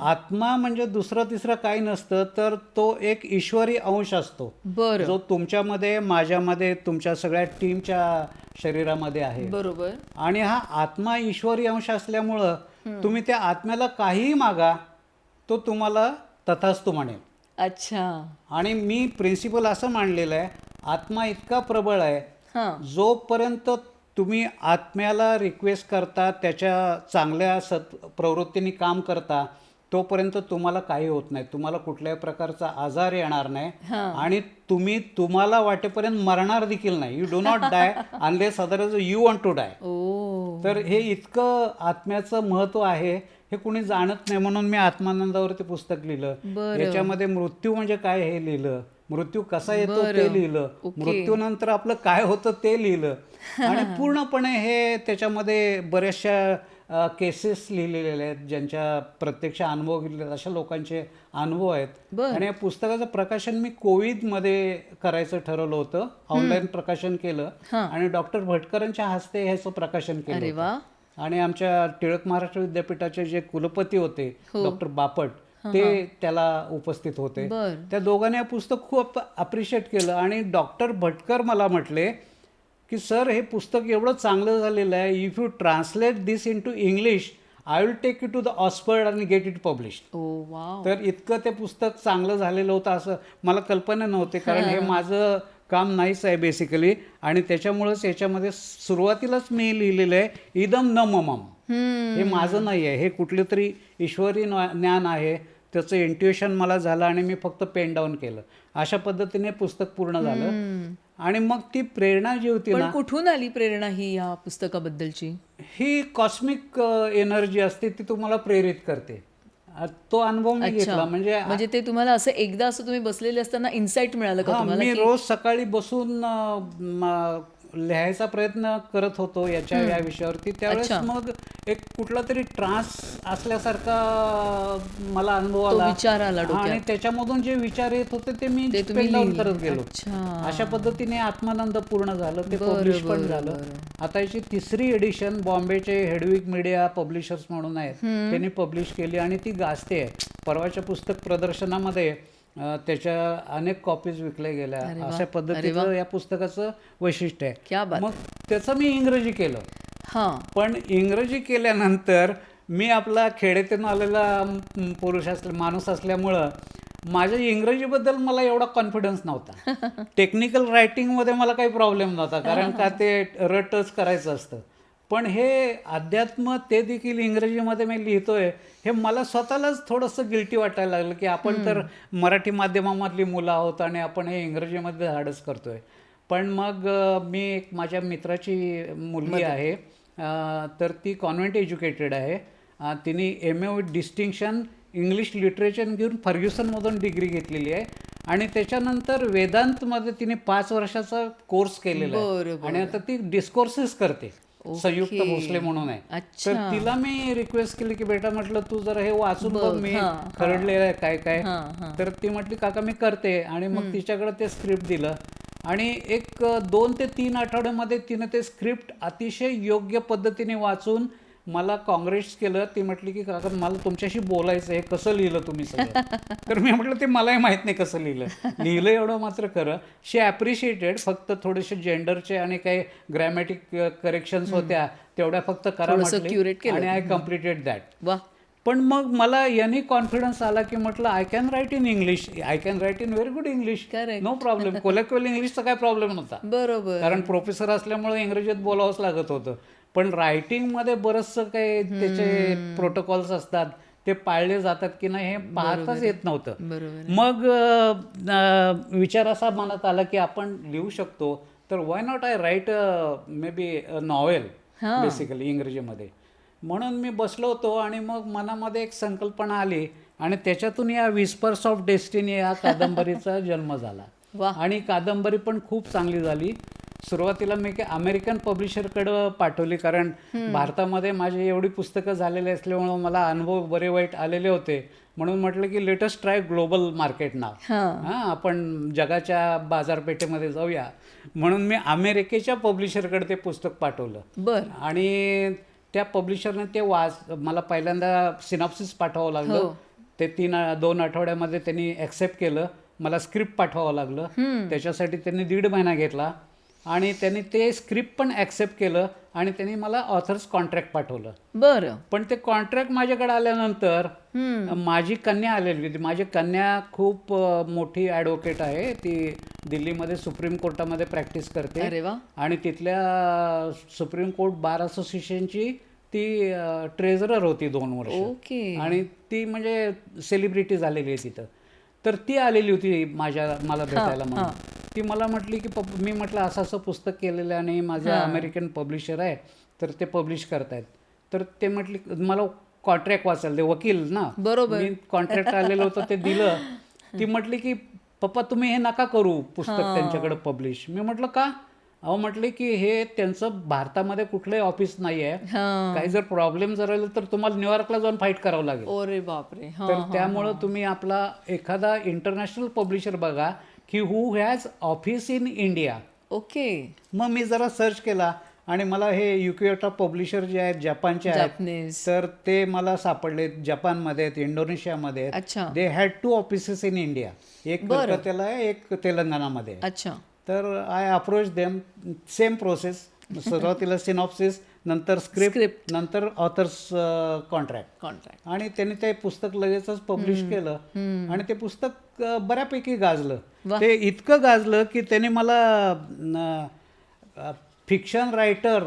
आत्मा म्हणजे दुसरं तिसरं काही नसतं तर तो एक ईश्वरी अंश असतो जो तुमच्यामध्ये माझ्यामध्ये तुमच्या सगळ्या टीमच्या शरीरामध्ये आहे. बरोबर. आणि हा आत्मा ईश्वरी अंश असल्यामुळं तुम्ही त्या आत्म्याला काहीही मागा तो तुम्हाला तथास्तु म्हणेल. अच्छा. आणि मी प्रिन्सिपल असं मांडलेलं आहे, आत्मा इतका प्रबळ आहे जोपर्यंत तुम्ही आत्म्याला रिक्वेस्ट करता, त्याच्या चांगल्या प्रवृत्तीने काम करता, तोपर्यंत तुम्हाला काही होत नाही. तुम्हाला कुठल्याही प्रकारचा आजार येणार नाही आणि तुम्हाला वाटेपर्यंत मरणार देखील नाही. You do not die unless otherwise you want to die. तर हे इतकं आत्म्याचं महत्व आहे हे कुणी जाणत नाही. म्हणून मी आत्मानंदावरती पुस्तक लिहिलं. याच्यामध्ये मृत्यू म्हणजे काय हे लिहिलं, मृत्यू कसा येतो ते लिहिलं, मृत्यूनंतर आपलं काय होतं ते लिहिलं. आणि पूर्णपणे हे त्याच्यामध्ये बऱ्याचशा केसेस लिहिलेल्या आहेत ज्यांच्या प्रत्यक्ष अनुभव घेतले अशा लोकांचे अनुभव आहेत. आणि या पुस्तकाचं प्रकाशन मी कोविडमध्ये करायचं ठरवलं होतं. ऑनलाईन प्रकाशन केलं आणि डॉक्टर भटकरांच्या हस्ते ह्याचं प्रकाशन केलं. आणि आमच्या टिळक महाराष्ट्र विद्यापीठाचे जे कुलपती होते डॉक्टर बापट ते त्याला उपस्थित होते. त्या दोघांनी हे पुस्तक खूप अप्रिशिएट केलं. आणि डॉक्टर भटकर मला म्हटले की सर हे पुस्तक एवढं चांगलं झालेलं आहे, if you translate this into English I will take you to the Oxford आणि गेट इट पब्लिश्ड. तर इतकं ते पुस्तक चांगलं झालेलं होतं असं मला कल्पना नव्हती, कारण हे माझं काम नाहीच आहे बेसिकली. आणि त्याच्यामुळेच याच्यामध्ये सुरुवातीलाच मी लिहिलेलं आहे इदम न ममम. हे माझं नाही आहे, हे कुठलं तरी ईश्वरी ज्ञान आहे, त्याचं इंट्युशन मला झालं आणि मी फक्त पेन डाऊन केलं. अशा पद्धतीने पुस्तक पूर्ण झालं. आणि मग ती प्रेरणा जी होती ना, कुठून आली प्रेरणा ही या पुस्तकाबद्दलची? ही कॉस्मिक एनर्जी असते ती तुम्हाला प्रेरित करते. तो अनुभव मी घेतला. म्हणजे ते तुम्हाला असं एकदा असं तुम्ही बसलेले असताना इन्साइट मिळालं का तुम्हाला? मी रोज सकाळी बसून लिहायचा प्रयत्न करत होतो या विषयावरती, त्यावेळेस अच्छा. मग एक कुठला तरी ट्रान्स असल्यासारखा मला अनुभव तो आला. विचार आला आणि डोक्यात त्याच्यामधून जे विचार येत होते ते मी ते तुम्ही पेन डाऊन लिहिले. करत गेलो. अच्छा. अशा पद्धतीने आत्मानंद पूर्ण झालं, ते बरं, पब्लिश पण बरं, झालं. बरं. आता याची 3री एडिशन बॉम्बेचे हेडविग मीडिया पब्लिशर्स म्हणून आहेत, त्यांनी पब्लिश केली आणि ती गाजते आहे. परवाच्या पुस्तक प्रदर्शनामध्ये त्याच्या अनेक कॉपीज विकल्या गेल्या. अरे वा, अशा अरे पद्धतीचं वा. या पुस्तकाचं वैशिष्ट्य क्या आहे. बात. मग त्याचं मी इंग्रजी केलं. हां. पण इंग्रजी केल्यानंतर मी आपला खेड्यातून आलेला पुरुष माणूस असल्यामुळं माझ्या इंग्रजीबद्दल मला एवढा कॉन्फिडन्स नव्हता. टेक्निकल रायटिंगमध्ये मला काही प्रॉब्लेम नव्हता, कारण का ते रटच करायचं असतं. पण हे अध्यात्म ते देखील इंग्रजीमध्ये मी लिहितोय, हे मला स्वतःलाच थोडंसं गिल्टी वाटायला लागलं की आपण तर मराठी माध्यमामधली मुलं आहोत आणि आपण हे इंग्रजीमध्ये धाडस करतोय. पण मग मी एक माझ्या मित्राची मुलगी आहे, तर ती कॉन्व्हेंट एज्युकेटेड आहे. तिने MA with distinction English literature घेऊन फर्ग्युसनमधून डिग्री घेतलेली आहे आणि त्याच्यानंतर वेदांतमध्ये तिने 5 वर्षाचा कोर्स केलेला आहे बरं, आणि आता ती डिस्कोर्सेस करते. संयुक्त ओके. भोसले म्हणून आहे. अच्छा. तर तिला मी रिक्वेस्ट केली की बेटा, म्हटलं तू जरा हे वाचून बघ, बघ. मी हां, खरडलेलं आहे काय काय. हां, हां. तर ती म्हटली काका मी करते, आणि मग तिच्याकडे ते स्क्रिप्ट दिलं आणि एक 2 ते 3 आठवड्यामध्ये तिनं ते स्क्रिप्ट अतिशय योग्य पद्धतीने वाचून मला काँग्रेस केलं. ती म्हटली की काका मला तुमच्याशी बोलायचं आहे, कसं लिहिलं तुम्ही सगळं. तर मी म्हटलं ते मलाही माहीत नाही कसं लिहिलं एवढं मात्र खरं. शी ॲप्रिशिएटेड. फक्त थोडेसे जेंडरचे आणि काही ग्रॅमॅटिक करेक्शन्स होत्या, तेवढ्या फक्त करा थोडंसं म्हटले curate केलं. आणि आय कम्प्लिटेड दॅट. वा. पण मग मला यांनी कॉन्फिडन्स आला की म्हटलं I can write in English, I can write in very good English, Correct. No problem. Colloquial इंग्लिशचा काय प्रॉब्लेम नव्हता, बरोबर. कारण प्रोफेसर असल्यामुळे इंग्रजीत बोलावंच लागत होतं. पण रायटिंगमध्ये बरंचसं काही त्याचे प्रोटोकॉल्स असतात, ते पाळले जातात की नाही हे पाहताच येत नव्हतं. बरोबर. मग विचार असा मनात आला की आपण लिहू शकतो, तर why not I write maybe novel basically इंग्रजीमध्ये. म्हणून मी बसलो होतो आणि मग मनामध्ये एक संकल्पना आली आणि त्याच्यातून या विस्पर्स ऑफ डेस्टिनी या कादंबरीचा जन्म झाला. वा. आणि कादंबरी पण खूप चांगली झाली. सुरुवातीला मी अमेरिकन पब्लिशरकडं पाठवली, कारण भारतामध्ये माझी एवढी पुस्तकं झालेली असल्यामुळं मला अनुभव बरे वाईट आलेले होते. म्हणून म्हटलं की लेटेस्ट ट्राय ग्लोबल मार्केट नाव. हां, आपण जगाच्या बाजारपेठेमध्ये जाऊया. म्हणून मी अमेरिकेच्या पब्लिशरकडे ते पुस्तक पाठवलं. बर. आणि त्या पब्लिशरने ते मला पहिल्यांदा सिनॉप्सिस पाठवावं लागलं. हो. ते 2 आठवड्यामध्ये त्यांनी ॲक्सेप्ट केलं. मला स्क्रिप्ट पाठवावं लागलं. त्याच्यासाठी त्यांनी 1.5 महिना घेतला आणि त्यांनी ते स्क्रिप्ट पण ॲक्सेप्ट केलं आणि त्यांनी मला ऑथर्स कॉन्ट्रॅक्ट पाठवलं. बरं. पण ते कॉन्ट्रॅक्ट माझ्याकडे आल्यानंतर माझी कन्या आलेली होती. माझी कन्या खूप मोठी ॲडव्होकेट आहे. ती दिल्लीमध्ये सुप्रीम कोर्टामध्ये प्रॅक्टिस करते. अरे वा. आणि तिथल्या सुप्रीम कोर्ट बार असोसिएशनची ती ट्रेझरर होती 2 वर्ष. ओके. आणि ती म्हणजे सेलिब्रिटी झालेली आहे तिथं. तर ती आलेली होती मला भेटायला म्हणून. ती मला म्हटली की मी म्हटलं असं असं पुस्तक केलेलं आणि माझ्या अमेरिकन पब्लिशर आहे, तर ते पब्लिश करतायत. तर ते म्हटली मला कॉन्ट्रॅक्ट वाचायला दे, वकील ना. बरोबर. मी कॉन्ट्रॅक्ट आलेलं होतं ते दिलं. ती म्हटली की पप्पा तुम्ही हे नका करू पुस्तक त्यांच्याकडे पब्लिश. मी म्हटलं का? अहो म्हटले की हे त्यांचं भारतामध्ये कुठलंही ऑफिस नाही आहे, काही जर प्रॉब्लेम झाला तर तुम्हाला न्यूयॉर्कला जाऊन फाईट करावं लागेल. अरे बापरे. तर त्यामुळं तुम्ही आपला एखादा इंटरनॅशनल पब्लिशर बघा की who has office in India. Okay. मग मी जरा सर्च केला आणि मला हे युकियोटा पब्लिशर जे आहेत जपानचे आहेत, जॅपनीज. तर ते मला सापडले. जपानमध्ये आहेत, इंडोनेशियामध्ये आहेत. अच्छा. They had 2 offices in India, एक कलकत्त्याला आहे, एक तेलंगणामध्ये आहे. अच्छा. तर I approach them. Same process. सुरुवातीला सिनॉप्सिस, नंतर स्क्रिप्ट, नंतर ऑथर्स कॉन्ट्रॅक्ट. आणि त्यांनी ते पुस्तक लगेचच पब्लिश केलं आणि ते पुस्तक बऱ्यापैकी गाजलं. ते इतकं गाजलं की त्याने मला fiction writer,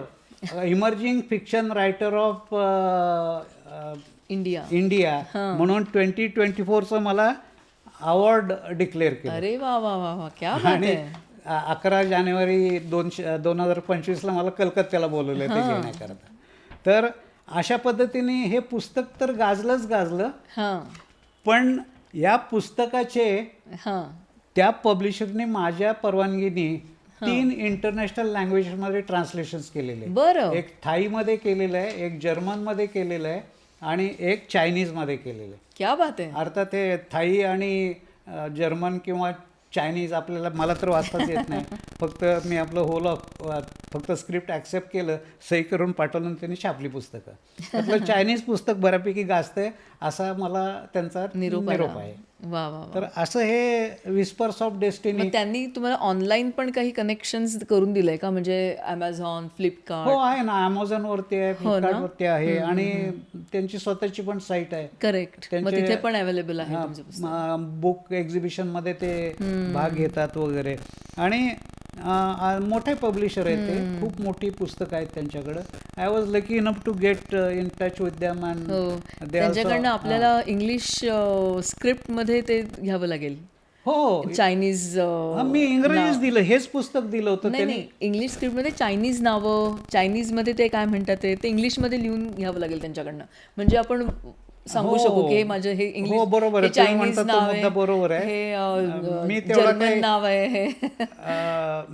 emerging fiction writer of India म्हणून 2024चं मला अवॉर्ड डिक्लेअर केलं. अरे वा वा वा वा, क्या बात आणि आहे. 11 जानेवारी 2025ला मला कलकत्त्याला बोलवलं ते घेण्याकरता. तर अशा पद्धतीने हे पुस्तक तर गाजलं. पण या पुस्तकाचे त्या पब्लिशरने माझ्या परवानगीने 3 इंटरनॅशनल लँग्वेजमध्ये ट्रान्सलेशन्स केलेले. बरं. एक थाईमध्ये केलेलं आहे, एक जर्मनमध्ये केलेलं आहे आणि एक चायनीजमध्ये केलेलं आहे. क्या बात आहे. अर्थात ते थाई आणि जर्मन किंवा चायनीज आपल्याला मला तर वाचताच येत नाही. फक्त मी आपलं फक्त स्क्रिप्ट ॲक्सेप्ट केलं, सही करून पाठवलं आणि त्यांनी छापली पुस्तकं. त्यातलं चायनीज पुस्तक बऱ्यापैकी गाजतंय असा मला त्यांचा निरोप आहे. वा वा वा. तर असं हे विस्पर्स ऑफ डेस्टिनी. मग त्यांनी तुम्हाला ऑनलाईन पण काही कनेक्शन्स करून दिलंय का, म्हणजे अमेझॉन, फ्लिपकार्ट? हो आहे ना, अमेझॉनवरती आहे, फ्लिपकार्टवरती आहे आणि त्यांची स्वतःची पण साईट आहे. करेक्ट. मग तिथे पण अवेलेबल आहे तुमचं पुस्तक? बुक एक्झिबिशनमध्ये ते भाग घेतात वगैरे आणि मोठे पब्लिशर आहेत ते, खूप मोठी पुस्तकं आहेत त्यांच्याकडं. I was lucky enough to get in touch with them and त्यांच्याकडनं आपल्याला इंग्लिश स्क्रिप्ट मध्ये ते घ्यावं लागेल. हो, चायनीज मी इंग्रजीच दिलं, हेच पुस्तक दिलं होतं नाही नाही, इंग्लिश स्क्रिप्टमध्ये चायनीज नावं, चायनीजमध्ये ते काय म्हणतात ते इंग्लिशमध्ये लिहून घ्यावं लागेल त्यांच्याकडनं, म्हणजे आपण सांगू शकू की हे माझं हे इंग्लिश, हो बरोबर आहे, हे चायनीज नाव मुद्दा बरोबर आहे, आहे. मी हे तेवढं जर्मन नाव आहे, हे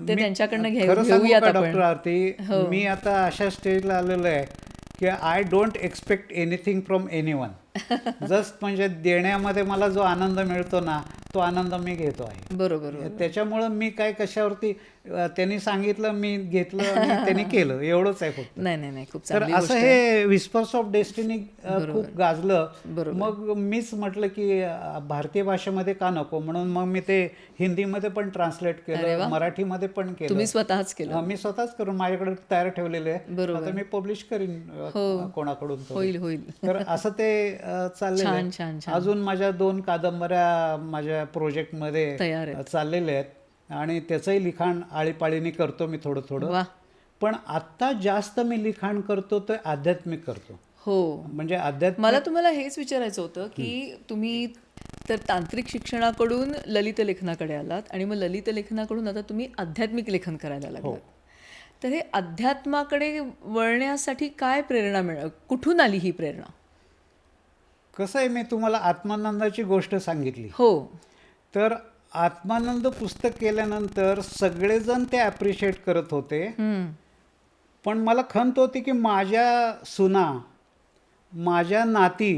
ते त्यांच्याकडनं खरं सांगू घेऊयात का आपण. डॉक्टर आरती, मी आता अशा स्टेजला आलेलो आहे की I don't expect anything from anyone. Just म्हणजे देण्यामध्ये मला जो आनंद मिळतो ना, तो आनंद मी घेतो आहे. बरोबर. त्याच्यामुळं मी काय कशावरती त्यांनी सांगितलं, मी घेतलं आणि त्यांनी केलं, एवढंच आहे फक्त. नाही नाही नाही, खूप तर चांगली असं हे विस्पर्स ऑफ डेस्टिनी खूप गाजलं. बरोबर. मग मीच म्हटलं की भारतीय भाषेमध्ये का नको, म्हणून मग मी ते हिंदीमध्ये पण ट्रान्सलेट केलं, मराठीमध्ये पण केलं. तुम्ही स्वतःच केलं? मी स्वतःच करून माझ्याकडे तयार ठेवलेले आहे. बरोबर. आता मी पब्लिश करीन कोणाकडून तरी. होईल होईल. तर असं ते चाललेलं छान आहे. छान छान. अजून माझ्या 2 कादंबऱ्या माझ्या प्रोजेक्टमध्ये तयार आहेत. चाललेले आहेत आणि त्याचंही लिखाण आळीपाळीने करतो मी थोडं थोडं. वा. पण आत्ता जास्त मी लिखाण करतो ते आध्यात्मिक करतो. हो, म्हणजे आध्यात्मिक. मला तुम्हाला हेच विचारायचं होतं की तुम्ही तर तांत्रिक शिक्षणाकडून ललित लेखनाकडे आलात आणि मग ललित लेखनाकडून आता तुम्ही आध्यात्मिक लेखन करायला लागलात. तर हे अध्यात्माकडे वळण्यासाठी काय प्रेरणा कुठून आली ही प्रेरणा? कसं आहे, मी तुम्हाला आत्मानंदाची गोष्ट सांगितली. हो. तर आत्मानंद पुस्तक केल्यानंतर सगळेजण ते ॲप्रिशिएट करत होते, पण मला खंत होती की माझ्या सुना, माझ्या नाती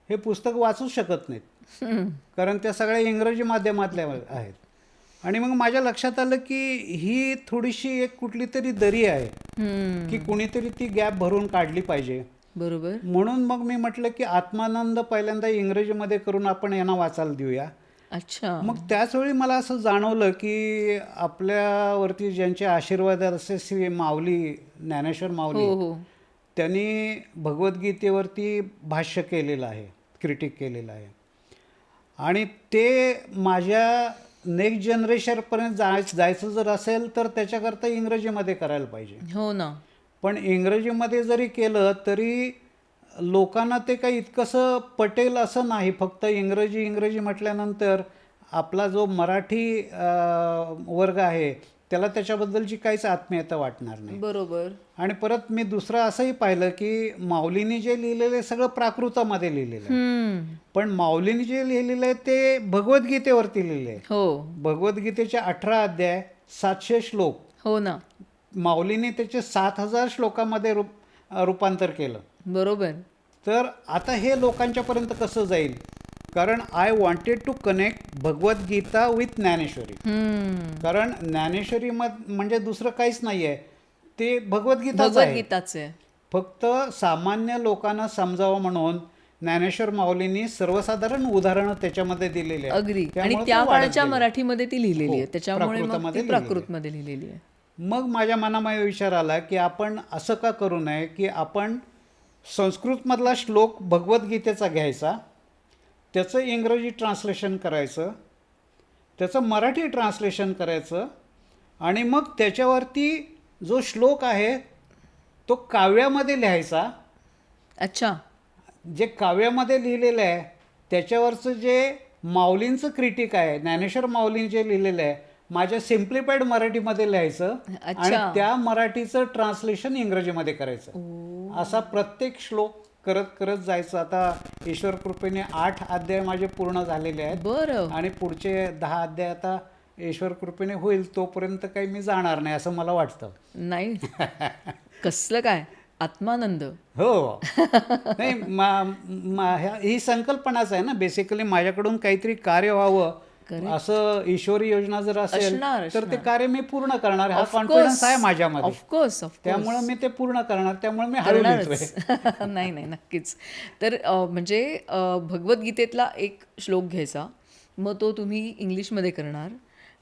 हे पुस्तक वाचू शकत नाहीत, कारण त्या सगळ्या इंग्रजी माध्यमातल्या आहेत. आणि मग माझ्या लक्षात आलं की ही थोडीशी एक कुठली तरी दरी आहे की कुणीतरी ती गॅप भरून काढली पाहिजे. बरोबर. म्हणून मग मी म्हटलं की आत्मानंद पहिल्यांदा इंग्रजीमध्ये करून आपण यांना वाचायला देऊया. अच्छा. मग त्याच वेळी मला असं जाणवलं की आपल्यावरती ज्यांचे आशीर्वाद असे श्री माऊली, ज्ञानेश्वर माऊली, हो. त्यांनी भगवद्गीतेवरती भाष्य केलेलं आहे, क्रिटिक केलेलं आहे आणि ते माझ्या नेक्स्ट जनरेशनपर्यंत जायचं जर असेल तर त्याच्याकरता इंग्रजीमध्ये करायला पाहिजे. हो ना. पण इंग्रजीमध्ये जरी केलं तरी लोकांना ते काही इतकंसं पटेल असं नाही. फक्त इंग्रजी म्हटल्यानंतर आपला जो मराठी वर्ग आहे त्याला त्याच्याबद्दलची काहीच आत्मीयता वाटणार नाही. बरोबर. आणि परत मी दुसरं असंही पाहिलं की माऊलींनी जे लिहिलेलं सगळं प्राकृतामध्ये लिहिलेलं आहे, पण माऊलींनी जे लिहिलेलं आहे ते भगवद्गीतेवरती लिहिलेलं आहे. हो. भगवद्गीतेचे 18 अध्याय, 700 श्लोक. हो ना. माऊलीने त्याचे 7000 श्लोकामध्ये रूपांतर केलं. बरोबर. तर आता हे लोकांच्यापर्यंत कसं जाईल, कारण I wanted to connect Bhagavadgita with Dnyaneshwari. कारण ज्ञानेश्वरी म्हणजे दुसरं काहीच नाही आहे, ते भगवद्गीताच आहे. फक्त सामान्य लोकांना समजावं म्हणून ज्ञानेश्वर माऊलींनी सर्वसाधारण उदाहरणं त्याच्यामध्ये दिलेली आहेत. अगदी. आणि त्या काळच्या मराठीमध्ये ती लिहिलेली आहे, त्याच्यामुळे मग ती प्राकृतमध्ये लिहिलेली आहे. मग माझ्या मनामध्ये विचार आला की आपण असं का करू नये की आपण संस्कृतमधला श्लोक भगवद्गीतेचा घ्यायचा, त्याचं इंग्रजी ट्रान्सलेशन करायचं, त्याचं मराठी ट्रान्सलेशन करायचं आणि मग त्याच्यावरती जो श्लोक आहे तो काव्यामध्ये लिहायचा. अच्छा. जे काव्यामध्ये लिहिलेलं आहे त्याच्यावरचं जे माऊलींचं क्रिटिक आहे, ज्ञानेश्वर माऊलींनी जे लिहिलेलं आहे, माझ्या सिम्प्लिफाईड मराठीमध्ये लिहायचं आणि त्या मराठीचं ट्रान्सलेशन इंग्रजीमध्ये करायचं. असा प्रत्येक श्लोक करत करत जायचं. आता ईश्वर कृपेने 8 अध्याय माझे पूर्ण झालेले आहेत. बरं. आणि पुढचे 10 अध्याय आता ईश्वर कृपेने होईल तोपर्यंत काही मी जाणार नाही असं मला वाटतं. नाही कसलं काय आत्मानंद. हो. नाही ही संकल्पनाच आहे ना बेसिकली, माझ्याकडून काहीतरी कार्य व्हावं असं ईश्वरी योजना जर असेल असणार, तर ते कार्य मी पूर्ण करणार, हा Of कॉन्फिडन्स course. आहे माझ्यामध्ये. ऑफकोर्स त्यामुळे मी ते पूर्ण करणार, त्यामुळे मी हळू लिहितोय. करणारच. नाही नाही नक्कीच. तर म्हणजे भगवद्गीतेतला एक श्लोक घ्यायचा, मग तो तुम्ही इंग्लिशमध्ये करणार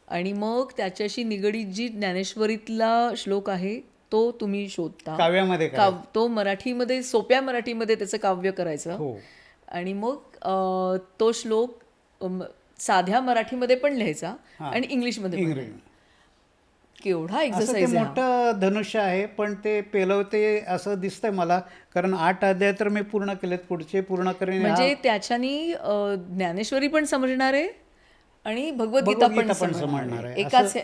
आणि मग त्याच्याशी निगडीत जी ज्ञानेश्वरीतला श्लोक आहे तो तुम्ही शोधता, काव्यामध्ये तो मराठीमध्ये सोप्या मराठीमध्ये त्याचं काव्य करायचं हो. आणि मग तो श्लोक साध्या मराठीमध्ये पण लिहायचा आणि इंग्लिशमध्ये पण लिहायचा. केवढा असं ते एक्सरसाइज आहे. मोठं धनुष्य आहे, पण ते पेलवते असं दिसतंय मला, कारण 8 अध्याय तर मी पूर्ण केलेत, पुढचे पूर्ण करेन. म्हणजे त्याच्यानी ज्ञानेश्वरी पण समजणार आहे आणि भगवद्गीता पण समजणार आहे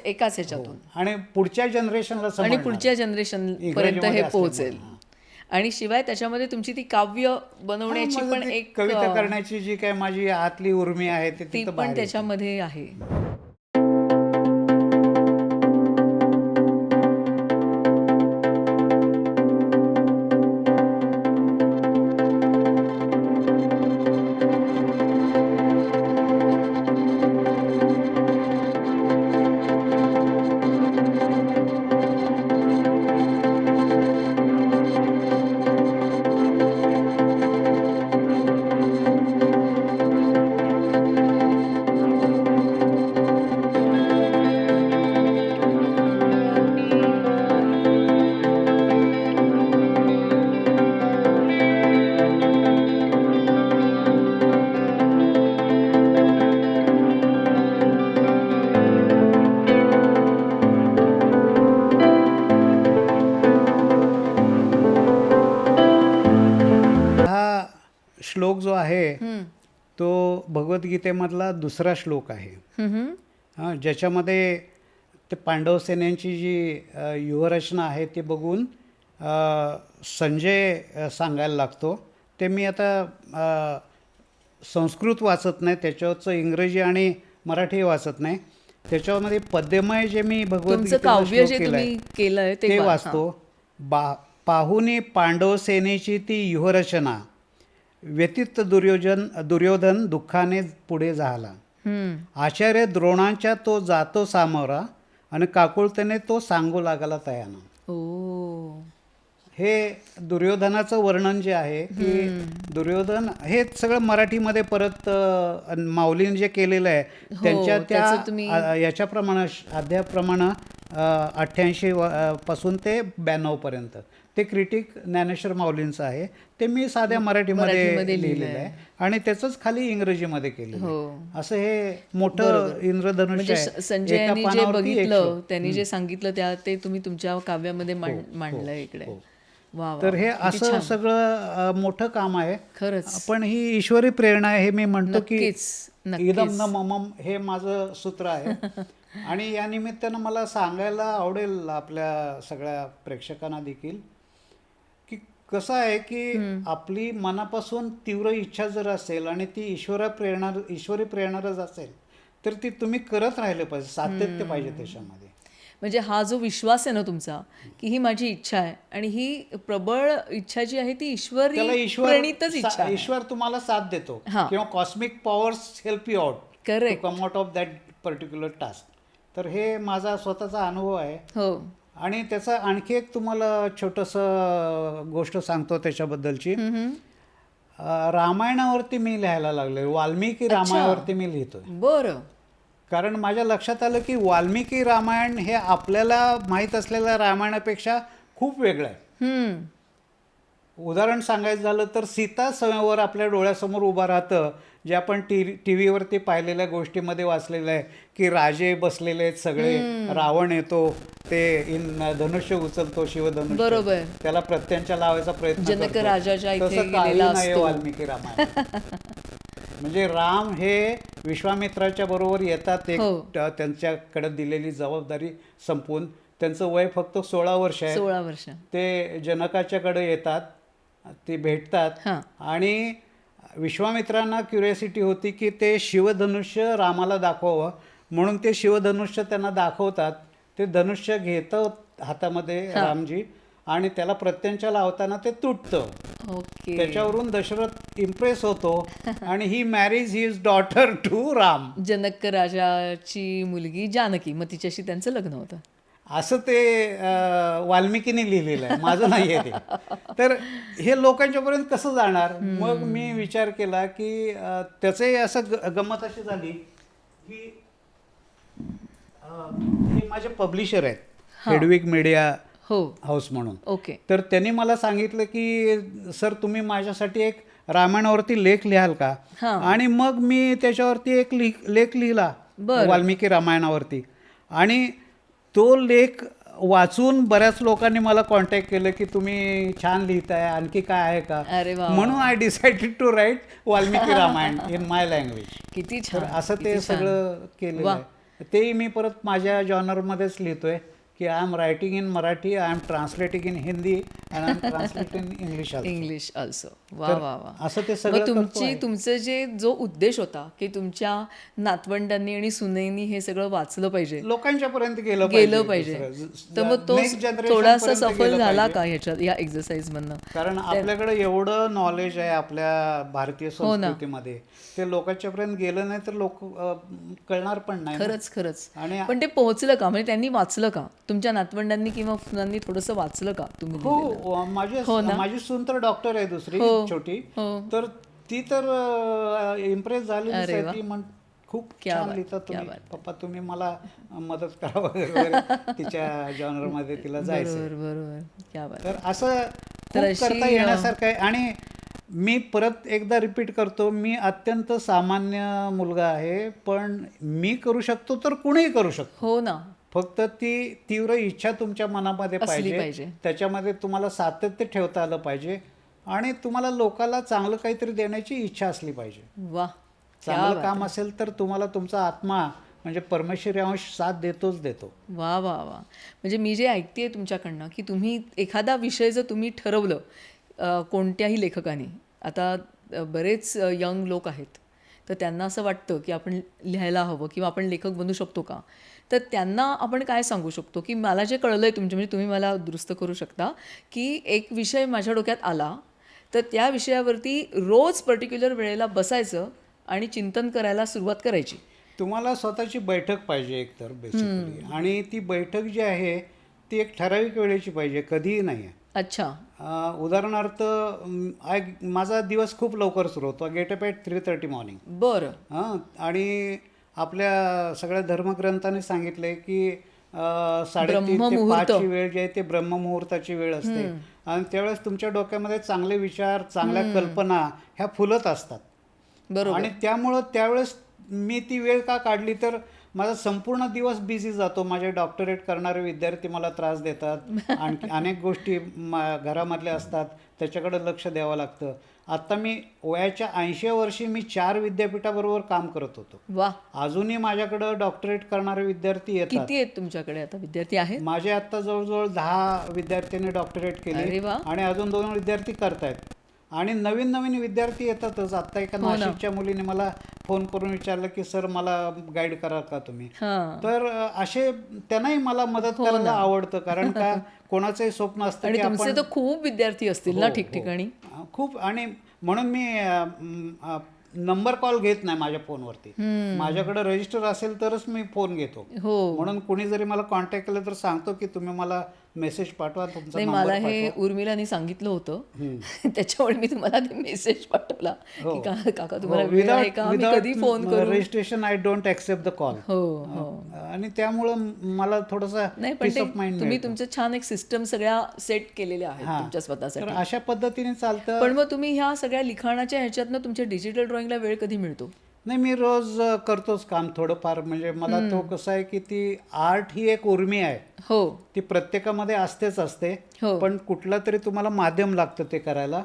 एकाच ह्याच्यातून. आणि पुढच्या जनरेशनला आणि पुढच्या जनरेशन पर्यंत हे पोहोचेल. आणि शिवाय त्याच्यामध्ये तुमची ती काव्य बनवण्याची पण एक कविता करण्याची जी काय माझी आतली उर्मी आहे ती तिथं पण बाहेर त्याच्यामध्ये आहे. श्लोक जो आहे तो भगवद्गीतेमधला दुसरा श्लोक आहे. हां, ज्याच्यामध्ये ते पांडव सेनेची जी व्यूहरचना आहे ती बघून संजय सांगायला लागतो. ते मी आता संस्कृत वाचत नाही, त्याच्यावरचं इंग्रजी आणि मराठी वाचत नाही. त्याच्यामध्ये पद्यमय जे मी तुमचं काव्य जे तुम्ही केलंय ते वाचतो. पाहुनी पांडव सेनेची ती व्यूहरचना, व्यतीत दुर्योधन दुःखाने पुढे झाला. आचार्य द्रोणांच्या तो जातो सामोरा आणि काकुळतेने तो सांगू लागला तयाना. हे दुर्योधनाचं वर्णन जे आहे की दुर्योधन हे सगळं मराठीमध्ये परत माऊलीने जे केलेलं आहे त्यांच्या त्या याच्याप्रमाणे अध्यायाप्रमाणे 88 पासून ते 92 पर्यंत ते क्रिटिक ज्ञानेश्वर माऊलींचं आहे. ते मी साध्या मराठीमध्ये लिहिलेलं आहे आणि त्याचंच खाली इंग्रजीमध्ये केलेलं. असं हे मोठं इंद्रधनुष्य आहे. संजयांनी जे बघितलं त्यांनी जे सांगितलं ते तुम्ही तुमच्या काव्यामध्ये मांडलंय इकडे. तर हे असं सगळं मोठं काम आहे खरंच. पण ही ईश्वरी प्रेरणा आहे. हे मी म्हणतो की नक्कीच इदम न ममम हे माझं सूत्र आहे. आणि या निमित्तानं मला सांगायला आवडेल आपल्या सगळ्या प्रेक्षकांना देखील की कसं आहे की आपली मनापासून तीव्र इच्छा जर असेल आणि ती ईश्वरी प्रेरणारच असेल तर ती तुम्ही करत राहिलं पाहिजे, सातत्य पाहिजे त्याच्यामध्ये. म्हणजे हा जो विश्वास आहे ना तुमचा की ही माझी इच्छा आहे आणि ही प्रबळ इच्छा जी आहे ती ईश्वरी प्रणीतच इच्छा आहे. ईश्वर तुम्हाला साथ देतो किंवा cosmic powers help you out correct to come out of that particular task. तर हे माझा स्वतःचा अनुभव आहे. हो. आणि त्याचं आणखी एक तुम्हाला छोटंसं गोष्ट सांगतो त्याच्याबद्दलची. रामायणावरती मी लिहायला लागले, वाल्मिकी रामायणावरती मी लिहितोय. बरं. कारण माझ्या लक्षात आलं की वाल्मिकी रामायण हे आपल्याला माहीत असलेल्या रामायणापेक्षा खूप वेगळं आहे. उदाहरण सांगायचं झालं तर सीता स्वयंवर आपल्या डोळ्यासमोर उभं राहतं, जे आपण टी व्हीवरती पाहिलेल्या गोष्टीमध्ये वाचलेलं आहे की राजे बसलेले आहेत सगळे, रावण येतो, ते धनुष्य उचलतो, शिवधनुष्य, बरोबर, त्याला प्रत्यंचा लावायचा प्रयत्न जनक राजाच्या इथे तसं काही नाही वाल्मिकी रामायण. म्हणजे राम हे विश्वामित्राच्या बरोबर येतात, एक त्यांच्याकडे दिलेली जबाबदारी संपवून. त्यांचं वय फक्त 16 वर्ष आहे. 16 वर्ष. ते जनकाच्याकडे येतात, ते भेटतात आणि विश्वामित्रांना क्युरियोसिटी होती की ते शिवधनुष्य रामाला दाखवावं, म्हणून ते शिवधनुष्य त्यांना दाखवतात. ते धनुष्य घेतं हातामध्ये रामजी आणि त्याला प्रत्यंचा लावताना ते तुटतं. ओके. त्याच्यावरून दशरथ इम्प्रेस होतो आणि he marries his daughter to Ram. Janak राजाची मुलगी जानकी, मग तिच्याशी त्यांचं लग्न होतं. असं ते वाल्मिकीने लिहिलेलं आहे, माझं नाही आहे ते. तर हे लोकांच्यापर्यंत कसं जाणार? मग मी विचार केला की त्याचे असं गंमत अशी झाली की हे माझे पब्लिशर आहेत, हेडविग मीडिया हो. हाऊस म्हणून. ओके. तर त्यांनी मला सांगितलं की सर तुम्ही माझ्यासाठी एक रामायणावरती लेख लिहाल का? आणि मग मी त्याच्यावरती एक लेख लिहिला वाल्मिकी रामायणावरती. आणि तो लेख वाचून बऱ्याच लोकांनी मला कॉन्टॅक्ट केलं की तुम्ही छान लिहिताय, आणखी काय आहे का? अरे वा. म्हणून I decided to write Valmiki Ramayana in my language. किती तर छान. असं ते सगळं केलेलं आहे. तेही मी परत माझ्या जॉनरमध्येच लिहितोय की I am writing in Marathi, I am translating in Hindi and I am translating in English also. English also. वा वा वा. असं ते मग सगळं तुमचं जो उद्देश होता की तुमच्या नातवंडांनी आणि सुनेनी हे सगळं वाचलं पाहिजे, लोकांच्या पर्यंत गेलं पाहिजे, तर मग तो थोडासा सफल झाला का ह्याच्यात, या एक्सरसाइज मधनं? कारण आपल्याकडे एवढं नॉलेज आहे आपल्या भारतीय संस्कृतीमध्ये, ते लोकांच्या पर्यंत गेलं नाही तर लोक कळणार पण नाही. खरंच. आणि पण ते पोहोचलं का? म्हणजे त्यांनी वाचलं का? तुमच्या नातवंडांनी किंवा सुनांनी थोडंसं वाचलं का तुम्ही? हो, माझी सून तर डॉक्टर आहे दुसरी छोटी, तर ती तर इम्प्रेस झाली. ती खूप छान लिहितात तुम्ही पप्पा, तुम्ही मला मदत करा वगैरे तिच्या जॉनरमध्ये तिला जायचं. बरोबर. तर असं खूप करता येण्यासारखं आहे. आणि मी परत एकदा रिपीट करतो, मी अत्यंत सामान्य मुलगा आहे, पण मी करू शकतो तर कुणीही करू शकतो. हो ना. फक्त ती तीव्र इच्छा तुमच्या मनामध्ये पाहिजे, त्याच्यामध्ये तुम्हाला सातत्य ठेवता आलं पाहिजे आणि तुम्हाला लोकाला चांगलं काहीतरी देण्याची इच्छा असली पाहिजे. वा. चांगलं काम असेल तर तुम्हाला तुमचा आत्मा म्हणजे परमेश्वरी अंश साथ देतो. वा वा वा. म्हणजे मी जे ऐकतेय तुमच्याकडनं की तुम्ही एखादा विषय जर तुम्ही ठरवलं कोणत्याही लेखकाने, आता बरेच यंग लोक आहेत तर त्यांना असं वाटतं की आपण लिहायला हवं किंवा आपण लेखक बनू शकतो का, तर त्यांना आपण काय सांगू शकतो की मला जे कळलं आहे तुमच्या, म्हणजे तुम्ही मला दुरुस्त करू शकता की एक विषय माझ्या डोक्यात आला तर त्या विषयावरती रोज पर्टिक्युलर वेळेला बसायचं आणि चिंतन करायला सुरुवात करायची. तुम्हाला स्वतःची बैठक पाहिजे एकतर बेसिकली, आणि ती बैठक जी आहे ती एक ठराविक वेळेची पाहिजे, कधीही नाही आहे. अच्छा. उदाहरणार्थ माझा दिवस खूप लवकर सुरू होतो, गेट अप ॲट 3:30 मॉर्निंग. बरं. आणि आपल्या सगळ्या धर्मग्रंथांनी सांगितलंय की 3:30 ते 5ची वेळ जी आहे ते ब्रह्ममुहूर्ताची वेळ असते. आणि त्यावेळेस तुमच्या डोक्यामध्ये चांगले विचार, चांगल्या कल्पना ह्या फुलत असतात. बरोबर. आणि त्यामुळं त्यावेळेस मी ती वेळ का काढली तर माझा संपूर्ण दिवस बिझी जातो. माझे डॉक्टरेट करणारे विद्यार्थी मला त्रास देतात, आणखी अनेक गोष्टी घरामधल्या असतात, त्याच्याकडे लक्ष द्यावं लागतं. आता मी वयाच्या 80व्या वर्षी मी 4 विद्यापीठाबरोबर काम करत होतो. वा. अजूनही माझ्याकडं डॉक्टरेट करणारे विद्यार्थी येतात. किती आहेत तुमच्याकडे आता विद्यार्थी आहेत? माझे आता जवळजवळ 10 विद्यार्थ्यांनी डॉक्टरेट केले आणि अजून 2 विद्यार्थी करतायत. आणि नवीन विद्यार्थी येतातच. आता एका नाशिकच्या मुलीने मला फोन करून विचारलं की सर मला गाईड कराल का तुम्ही? तर असे त्यांनाही मला मदत करायला आवडतं, कारण का कोणाचंही स्वप्न असतं की तुमचे तर खूप विद्यार्थी असतील ना ठिकठिकाणी. खूप. आणि म्हणून मी नंबर कॉल घेत नाही माझ्या फोनवरती. माझ्याकडे रजिस्टर असेल तरच मी फोन घेतो. म्हणून कुणी जरी मला कॉन्टॅक्ट केलं तर सांगतो की तुम्ही मला मेसेज पाठवा, तुमचा नंबर मला हे उर्मिलाने सांगितलं होतं त्याच्यामुळे मी तुम्हाला ते मेसेज पाठवला की काका तुम्हाला वेळ आहे का, मी कधी फोन करू. Registration I don't accept the call. आणि त्यामुळं मला थोडंसं पीस ऑफ माइंड. तुम्ही तुमचं छान एक सिस्टम सगळ्या सेट केलेल्या आहेत तुमच्या स्वतःसाठी. अशा पद्धतीने चालतं. पण मग तुम्ही ह्या सगळ्या लिखाणाच्या ह्याच्यातनं तुमच्या डिजिटल ड्रॉइंगला वेळ कधी मिळतो? नाही, मी रोज करतोच काम थोडंफार. म्हणजे मला तो कसं आहे की ती आर्ट ही एक उर्मी आहे. ती प्रत्येकामध्ये असते. पण कुठलं तरी तुम्हाला माध्यम लागतं ते करायला.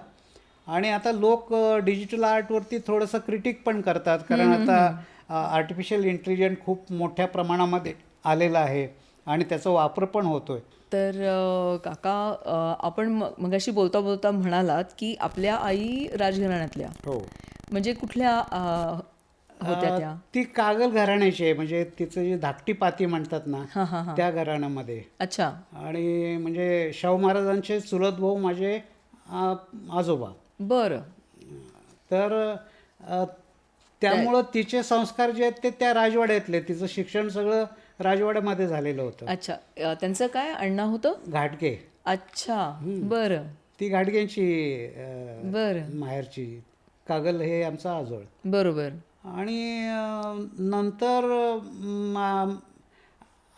आणि आता लोक डिजिटल आर्टवरती थोडंसं क्रिटिक पण करतात, कारण आता आर्टिफिशियल इंटेलिजन्स खूप मोठ्या प्रमाणामध्ये आलेला आहे आणि त्याचा वापर पण होतोय. तर काका, आपण मगाशी बोलता बोलता म्हणालात की आपल्या आई राजघराण्यातल्या, म्हणजे कुठल्या होत्या त्या? ती कागल घराण्याची आहे, म्हणजे तिचं जे धाकटी पाती म्हणतात ना, हां हां हां. त्या घराण्यामध्ये. अच्छा. आणि म्हणजे शाहू महाराजांचे चुलत भाऊ माझे आजोबा. बरं. तर त्यामुळं तिचे संस्कार जे आहेत ते त्या राजवाड्यातले. तिचं शिक्षण सगळं राजवाड्यामध्ये झालेलं होतं. अच्छा. त्यांचं काय आडनाव होतं? घाटगे. अच्छा. बरं. ती घाटग्यांची बरं. माहेरची. कागल हे आमचा आजोळ. बरोबर. आणि नंतर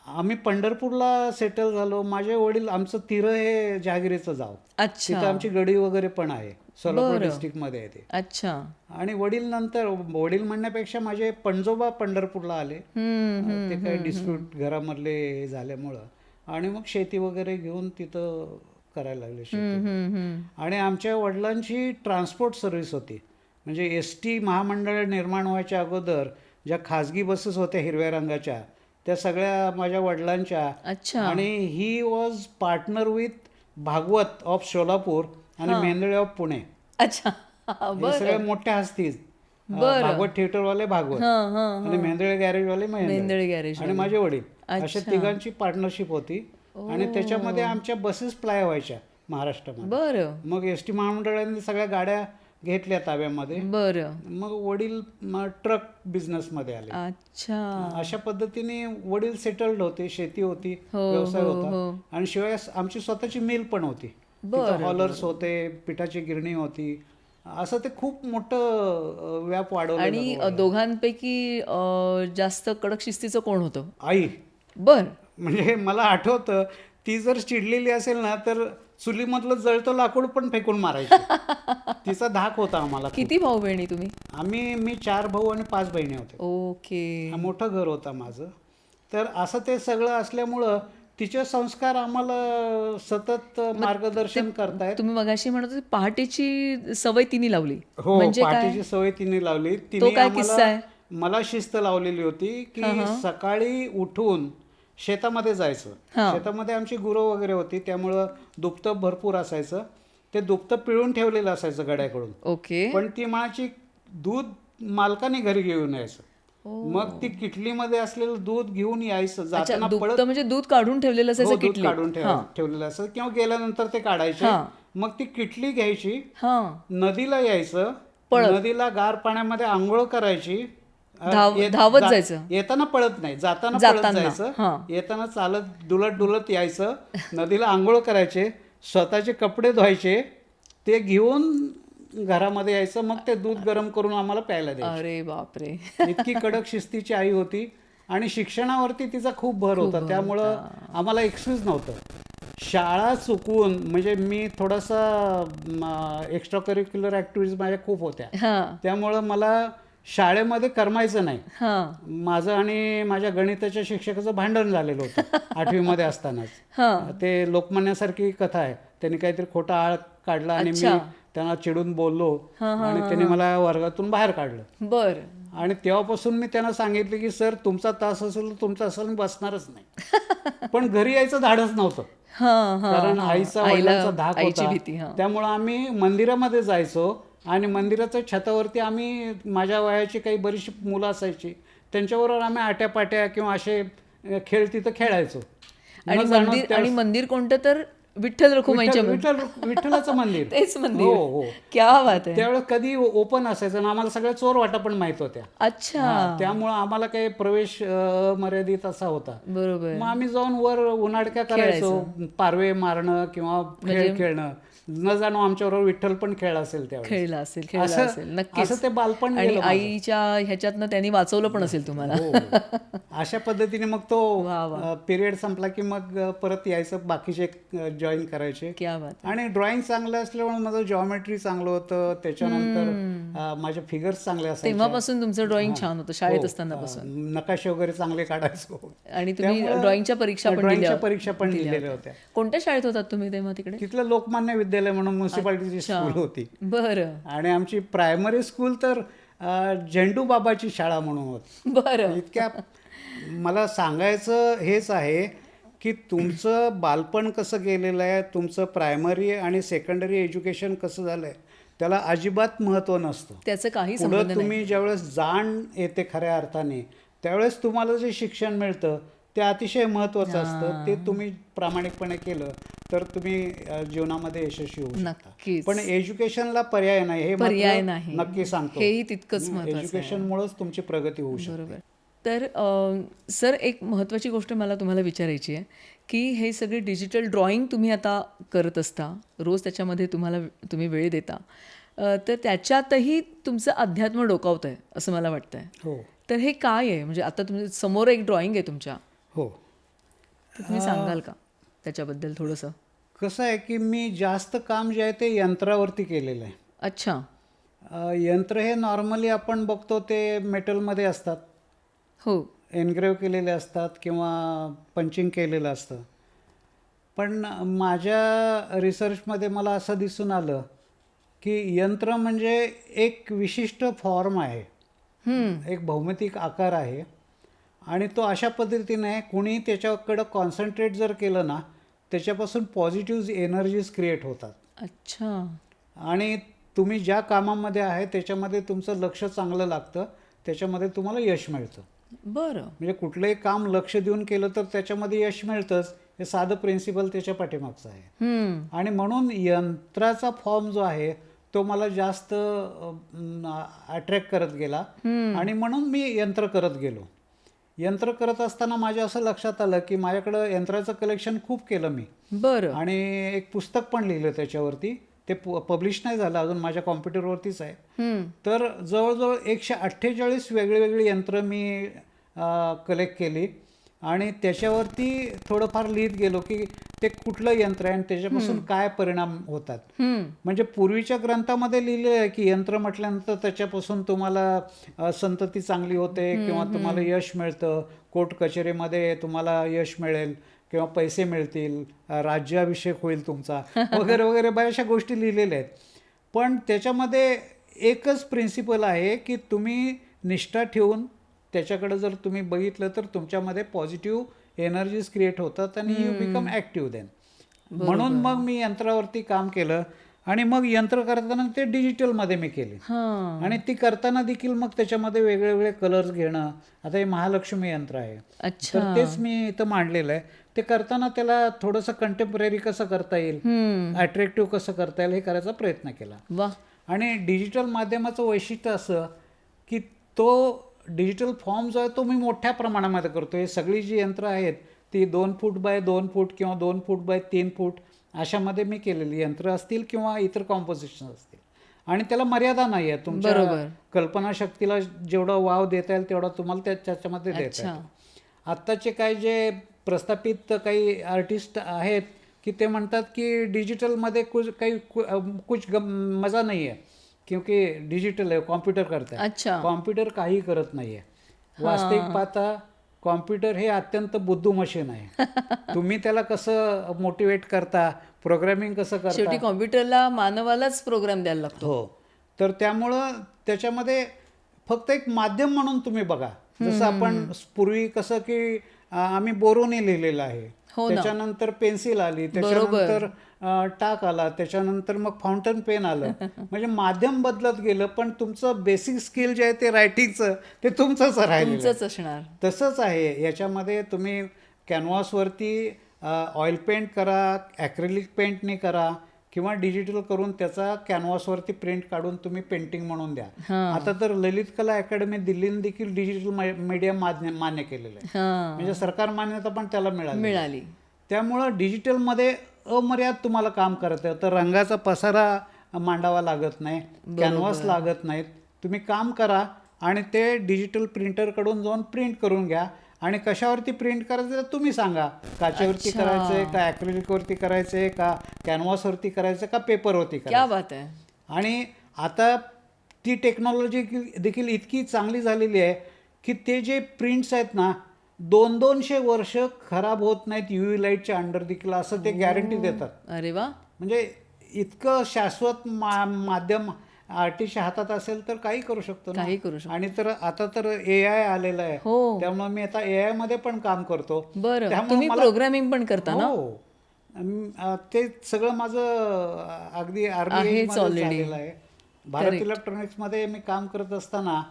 आम्ही पंढरपूरला सेटल झालो. माझे वडील, आमचं तिरं हे जहागिरीचं गाव. तिथं अच्छा. आमची गडी वगैरे पण आहे. सोलापूर बरं. डिस्ट्रिक्टमध्ये आहे ते. अच्छा. आणि वडील नंतर, वडील म्हणण्यापेक्षा माझे पणजोबा पंढरपूरला आले. ते काही डिस्प्यूट घरामधले हे झाल्यामुळं, आणि मग शेती वगैरे घेऊन तिथं करायला लागले शेती. आणि आमच्या वडिलांची ट्रान्सपोर्ट सर्व्हिस होती. म्हणजे ST महामंडळ निर्माण व्हायच्या अगोदर ज्या खाजगी बसेस होत्या हिरव्या रंगाच्या, त्या सगळ्या माझ्या वडिलांच्या. अच्छा. आणि he was partner with Bhagwat of Solapur आणि मेंदळे ऑफ पुणे. अच्छा. हे सगळे मोठ्या हस्तीच. भागवत थिएटरवाले भागवत, हां हां. आणि मेंदळे गॅरेजवाले मेंदळे मेंदळे, गॅरेज. आणि माझे वडील. अशा तिघांची पार्टनरशिप होती. आणि त्याच्यामध्ये आमच्या बसेस प्लाय व्हायच्या महाराष्ट्रामध्ये. बरं. मग ST महामंडळाने सगळ्या गाड्या घेतल्या ताब्यामध्ये. बरं. मग वडील ट्रक बिझनेसमध्ये आले. अच्छा. अशा पद्धतीने वडील सेटल्ड होते. शेती होती, व्यवसाय होता. आणि शिवाय आमची स्वतःची मिल पण होती. हॉलर्स होते, पिठाची गिरणी होती. असं ते खूप मोठं व्याप वाढवलं. आणि दोघांपैकी जास्त कडक शिस्तीचं कोण होतं? आई. बर. म्हणजे मला आठवतं, ती जर चिडलेली असेल ना तर चुलीमधलं जळतं लाकूड पण फेकून मारायची. तिचा धाक होता आम्हाला. किती भाऊ बहिणी तुम्ही? मी 4 भाऊ आणि 5 बहिणी होते. ओके. मोठं घर होतं माझं. तर असं ते सगळं असल्यामुळं तिचे संस्कार आम्हाला सतत मार्गदर्शन करतायत. तुम्ही मगाशी म्हणत होते पहाटेची सवय तिने लावली. हो, म्हणजे पहाटेची सवय तिने लावली. तो काय किस्सा आहे? मला शिस्त लावलेली होती की सकाळी उठून शेतामध्ये जायचं. शेतामध्ये आमची गुरं वगैरे होती, त्यामुळं दुभतं भरपूर असायचं. ते दुभतं पिळून ठेवलेलं असायचं गड्याकडून. ओके. पण ती म्हणायची दूध मालकाने घरी घेऊन यायचं. मग ती किटलीमध्ये असलेलं दूध घेऊन यायचं. जाताना पळत, म्हणजे दूध काढून ठेवलेलं असायचं दूध किटलीत. काढून ठेवलेलं असं, किंवा गेल्यानंतर ते काढायचे. मग ती किटली घ्यायची, नदीला यायचं, नदीला गार पाण्यामध्ये आंघोळ करायची. धावत जायचं. येताना पळत नाही, जाताना पळत जायचं. येताना चालत डुलत डुलत यायचं. नदीला आंघोळ करायचे, स्वतःचे कपडे धुवायचे, ते घेऊन घरामध्ये यायचं. मग ते दूध गरम करून आम्हाला प्यायला द्यायचं. अरे बापरे. इतकी कडक शिस्तीची आई होती. आणि शिक्षणावरती तिचा खूप भर होता. त्यामुळं आम्हाला एक्सक्यूज नव्हतं. शाळा चुकवून, म्हणजे मी थोडासा एक्स्ट्रा करिक्युलर ॲक्टिव्हिटीज माझ्या खूप होत्या, त्यामुळं मला शाळेमध्ये करमायचं नाही. माझं आणि माझ्या गणिताच्या शिक्षकाचं भांडण झालेलं होतं 8वीमध्ये असतानाच. ते लोकमान्यासारखी कथा आहे. त्यांनी काहीतरी खोटा आळ काढला आणि मी त्यांना चिडून बोललो आणि त्यांनी मला वर्गातून बाहेर काढलं. बर. आणि तेव्हापासून मी त्यांना सांगितलं की सर, तुमचा तास असेल तर तुमचा असेल, मी बसणारच नाही. पण घरी यायचं धाडच नव्हतं, कारण आईचा वडिलांचा धाक होता. त्यामुळं आम्ही मंदिरामध्ये जायचो. आणि मंदिराच्या छतावरती आम्ही, माझ्या वयाची काही बरीचशी मुलं असायची, त्यांच्याबरोबर आम्ही आट्यापाट्या किंवा असे खेळ तिथं खेळायचो. आणि मंदिर कोणतं तर विठ्ठल रखुमाईच्या विठ्ठलाचं मंदिर. तेच मंदिर. हो हो. क्या बात आहे. त्यावेळेस कधी ओपन असायचं आणि आम्हाला सगळ्या चोर वाटा पण माहित होत्या. अच्छा. त्यामुळं आम्हाला काही प्रवेश मर्यादित असा होता. बरोबर. मग आम्ही जाऊन वर उन्हाडक्या करायचो, पारवे मारणं किंवा खेळ खेळणं. न जाणो आमच्याबरोबर विठ्ठल पण खेळला असेल, त्यावेळेस खेळला असेल नक्कीच. असं ते बालपण. आणि आईच्या ह्याच्यातनं त्यांनी वाचवलं पण असेल तुम्हाला. अशा पद्धतीने मग तो पिरियड संपला की मग परत यायचं, बाकीचे जॉईन करायचे. आणि ड्रॉइंग चांगलं असल्यामुळे माझं जॉमेट्री चांगलं होतं. त्याच्यानंतर माझे फिगर्स चांगले असायचे. तेव्हापासून तुमचं ड्रॉइंग छान होतं शाळेत असताना पासून. नकाशे वगैरे चांगले काढायचो. आणि तुम्ही ड्रॉइंगच्या परीक्षा पण दिलेल्या होत्या. कोणत्या शाळेत होतात तुम्ही तेव्हा तिकडे? तिथलं लोकमान्य विद्यालय म्हणून म्युन्सिपालिटीची स्कूल होती. बरं. आणि आमची प्रायमरी स्कूल तर झेंडू बाबाची शाळा म्हणून होती. बरं. इतक्या मला सांगायचं हेच आहे की तुमचं बालपण कसं गेलेलं आहे, तुमचं प्रायमरी आणि सेकंडरी एज्युकेशन कसं झालं आहे, त्याला अजिबात महत्त्व नसतं. त्याचं काही संबंध पुढं नाही. तुम्ही ज्यावेळेस जाण येते खऱ्या अर्थाने त्यावेळेस तुम्हाला जे शिक्षण मिळतं ते अतिशय महत्त्वाचं असतं. ते तुम्ही प्रामाणिकपणे केलं तर तुम्ही जीवनामध्ये यशस्वी होऊ शकता. नक्कीच. पण एज्युकेशनला पर्याय नाही हे पर्याय मात्र नाही. नक्की सांगतो. हेही तितकंच महत्त्वाचं आहे. एज्युकेशनमुळेच तुमची प्रगती होऊ शकते. बरोबर. तर सर एक महत्त्वाची गोष्ट मला तुम्हाला विचारायची आहे की हे सगळे डिजिटल ड्रॉइंग तुम्ही आता करत असता, रोज त्याच्यामध्ये तुम्ही वेळ देता, तर त्याच्यातही तुमचं अध्यात्म डोकावतं आहे असं मला वाटतं आहे. हो तर हे काय आहे? म्हणजे आता तुमच्या समोर एक ड्रॉइंग आहे तुमच्या, हो. तर तुम्ही सांगाल का त्याच्याबद्दल थोडंसं? कसं आहे की मी जास्त काम जे आहे ते यंत्रावरती केलेलं आहे. अच्छा. यंत्र हे नॉर्मली आपण बघतो ते मेटलमध्ये असतात, हो. एनग्रेव केलेले असतात किंवा पंचिंग केलेलं असतं. पण माझ्या रिसर्चमध्ये मला असं दिसून आलं की यंत्र म्हणजे एक विशिष्ट फॉर्म आहे, एक भौमितिक आकार आहे आणि तो अशा पद्धतीने आहे कुणी त्याच्याकडं कॉन्सन्ट्रेट जर केलं ना त्याच्यापासून पॉझिटिव्ह एनर्जीज क्रिएट होतात. अच्छा. आणि तुम्ही ज्या कामामध्ये आहे त्याच्यामध्ये तुमचं लक्ष चांगलं लागतं, त्याच्यामध्ये तुम्हाला यश मिळतं. बरं. म्हणजे कुठलंही काम लक्ष देऊन केलं तर त्याच्यामध्ये यश मिळतंच. हे साधं प्रिन्सिपल त्याच्या पाठीमागचं आहे. आणि म्हणून यंत्राचा फॉर्म जो आहे तो मला जास्त अट्रॅक्ट करत गेला आणि म्हणून मी यंत्र करत गेलो. यंत्र करत असताना माझ्या असं लक्षात आलं की माझ्याकडं यंत्राचं कलेक्शन खूप केलं मी बरं. आणि एक पुस्तक पण लिहिलं त्याच्यावरती. ते पब्लिश नाही झालं अजून, माझ्या कॉम्प्युटरवरतीच आहे. तर जवळजवळ 148 वेगळी यंत्र मी कलेक्ट केली आणि त्याच्यावरती थोडंफार लिहित गेलो की ते कुठलं यंत्र आहे आणि त्याच्यापासून काय परिणाम होतात. म्हणजे पूर्वीच्या ग्रंथामध्ये लिहिलेलं आहे की यंत्र म्हटल्यानंतर त्याच्यापासून तुम्हाला संतती चांगली होते किंवा तुम्हाला यश मिळतं, कोर्ट कचेरीमध्ये तुम्हाला यश मिळेल किंवा पैसे मिळतील, राज्याभिषेक होईल तुमचा वगैरे वगैरे बऱ्याचशा गोष्टी लिहिलेल्या आहेत. पण त्याच्यामध्ये एकच प्रिन्सिपल आहे की तुम्ही निष्ठा ठेवून त्याच्याकडे जर तुम्ही बघितलं तर तुमच्यामध्ये पॉझिटिव्ह एनर्जीज क्रिएट होतात आणि यू बिकम ॲक्टिव्ह देन. म्हणून मग मी यंत्रावरती काम केलं आणि मग यंत्र करताना ते डिजिटलमध्ये मी केले आणि ती करताना देखील मग त्याच्यामध्ये वेगळे कलर्स घेणं. आता हे महालक्ष्मी यंत्र आहे, अच्छा. तर तेच मी इथं मांडलेलं आहे. ते करताना त्याला थोडंसं कंटेम्पररी कसं करता येईल, अट्रॅक्टिव्ह कसं करता येईल हे करायचा प्रयत्न केला. वा. आणि डिजिटल माध्यमाचं वैशिष्ट्य असं की तो डिजिटल फॉर्म जो आहे तो मी मोठ्या प्रमाणामध्ये करतो. हे सगळी जी यंत्र आहेत ती 2 फूट बाय 2 फूट किंवा 2 फूट बाय 3 फूट अशामध्ये मी केलेली यंत्र असतील किंवा इतर कॉम्पोजिशन असतील आणि त्याला मर्यादा नाही आहे. तुमच्या कल्पनाशक्तीला जेवढा वाव देता येईल तेवढा तुम्हाला त्याच्यामध्ये देता येईल. आत्ताचे काही जे प्रस्थापित काही आर्टिस्ट आहेत की ते म्हणतात की डिजिटलमध्ये कुछ मजा नाही आहे क्योंकि डिजिटल आहे, कॉम्प्युटर करताय. अच्छा. कॉम्प्युटर काही करत नाही आहे. वास्तविक पाहता कॉम्प्युटर हे अत्यंत बुद्धू मशीन आहे. तुम्ही त्याला कसं मोटिवेट करता, प्रोग्रामिंग कसं करता, शेवटी कॉम्प्युटरला मानवालाच प्रोग्राम द्यायला लागतो. हो. तर त्यामुळं त्याच्यामध्ये फक्त एक माध्यम म्हणून तुम्ही बघा. जसं आपण पूर्वी कसं की आम्ही बोरोने लिहिलेलं आहे, त्याच्यानंतर पेन्सिल आली, त्याच्यानंतर टाक आला, त्याच्यानंतर मग फाउंटन पेन आलं. म्हणजे माध्यम बदलत गेलं पण तुमचं बेसिक स्किल जे आहे ते रायटिंगचं ते तुमचंच राहिलेलं असणार. तसंच आहे. याच्यामध्ये तुम्ही कॅनव्हासवरती ऑइल पेंट करा, ॲक्रेलिक पेंटने करा किंवा डिजिटल करून त्याचा कॅनव्हासवरती प्रिंट काढून तुम्ही पेंटिंग म्हणून द्या. आता तर ललित कला अकॅडमी दिल्लीने देखील डिजिटल मीडिया मान्य केलेलं आहे. म्हणजे सरकार मान्यता पण त्याला मिळाली. त्यामुळं डिजिटलमध्ये अमर्याद तुम्हाला काम करता येतं. तर रंगाचा पसारा मांडावा लागत नाही, कॅनव्हास लागत नाहीत. तुम्ही काम करा आणि ते डिजिटल प्रिंटरकडून जाऊन प्रिंट करून घ्या आणि कशावरती प्रिंट करायचं तर तुम्ही सांगा. काचेवरती करायचं आहे का, ॲक्रिलिकवरती करायचं आहे का, कॅनव्हासवरती करायचं का, पेपरवरती करायचं. क्या बात आहे. आणि आता ती टेक्नॉलॉजी देखील इतकी चांगली झालेली आहे की ते जे प्रिंट्स आहेत ना 200-200 वर्ष खराब होत नाहीत UV लाईटच्या अंडर देखील, असं ते गॅरंटी देतात. अरे वा. म्हणजे इतकं शाश्वत माध्यम आर्टिस्टच्या हातात असेल तर काही करू शकतो. आणि तर आता तर AI आलेलं आहे, त्यामुळे मी आता AI मध्ये पण काम करतो. बरं. तुम्ही प्रोग्रामिंग पण करता ना? हो. ते सगळं माझं अगदी आहेच RBI already. झालेलं आहे. भारत इलेक्ट्रॉनिक्समध्ये मी काम करत असताना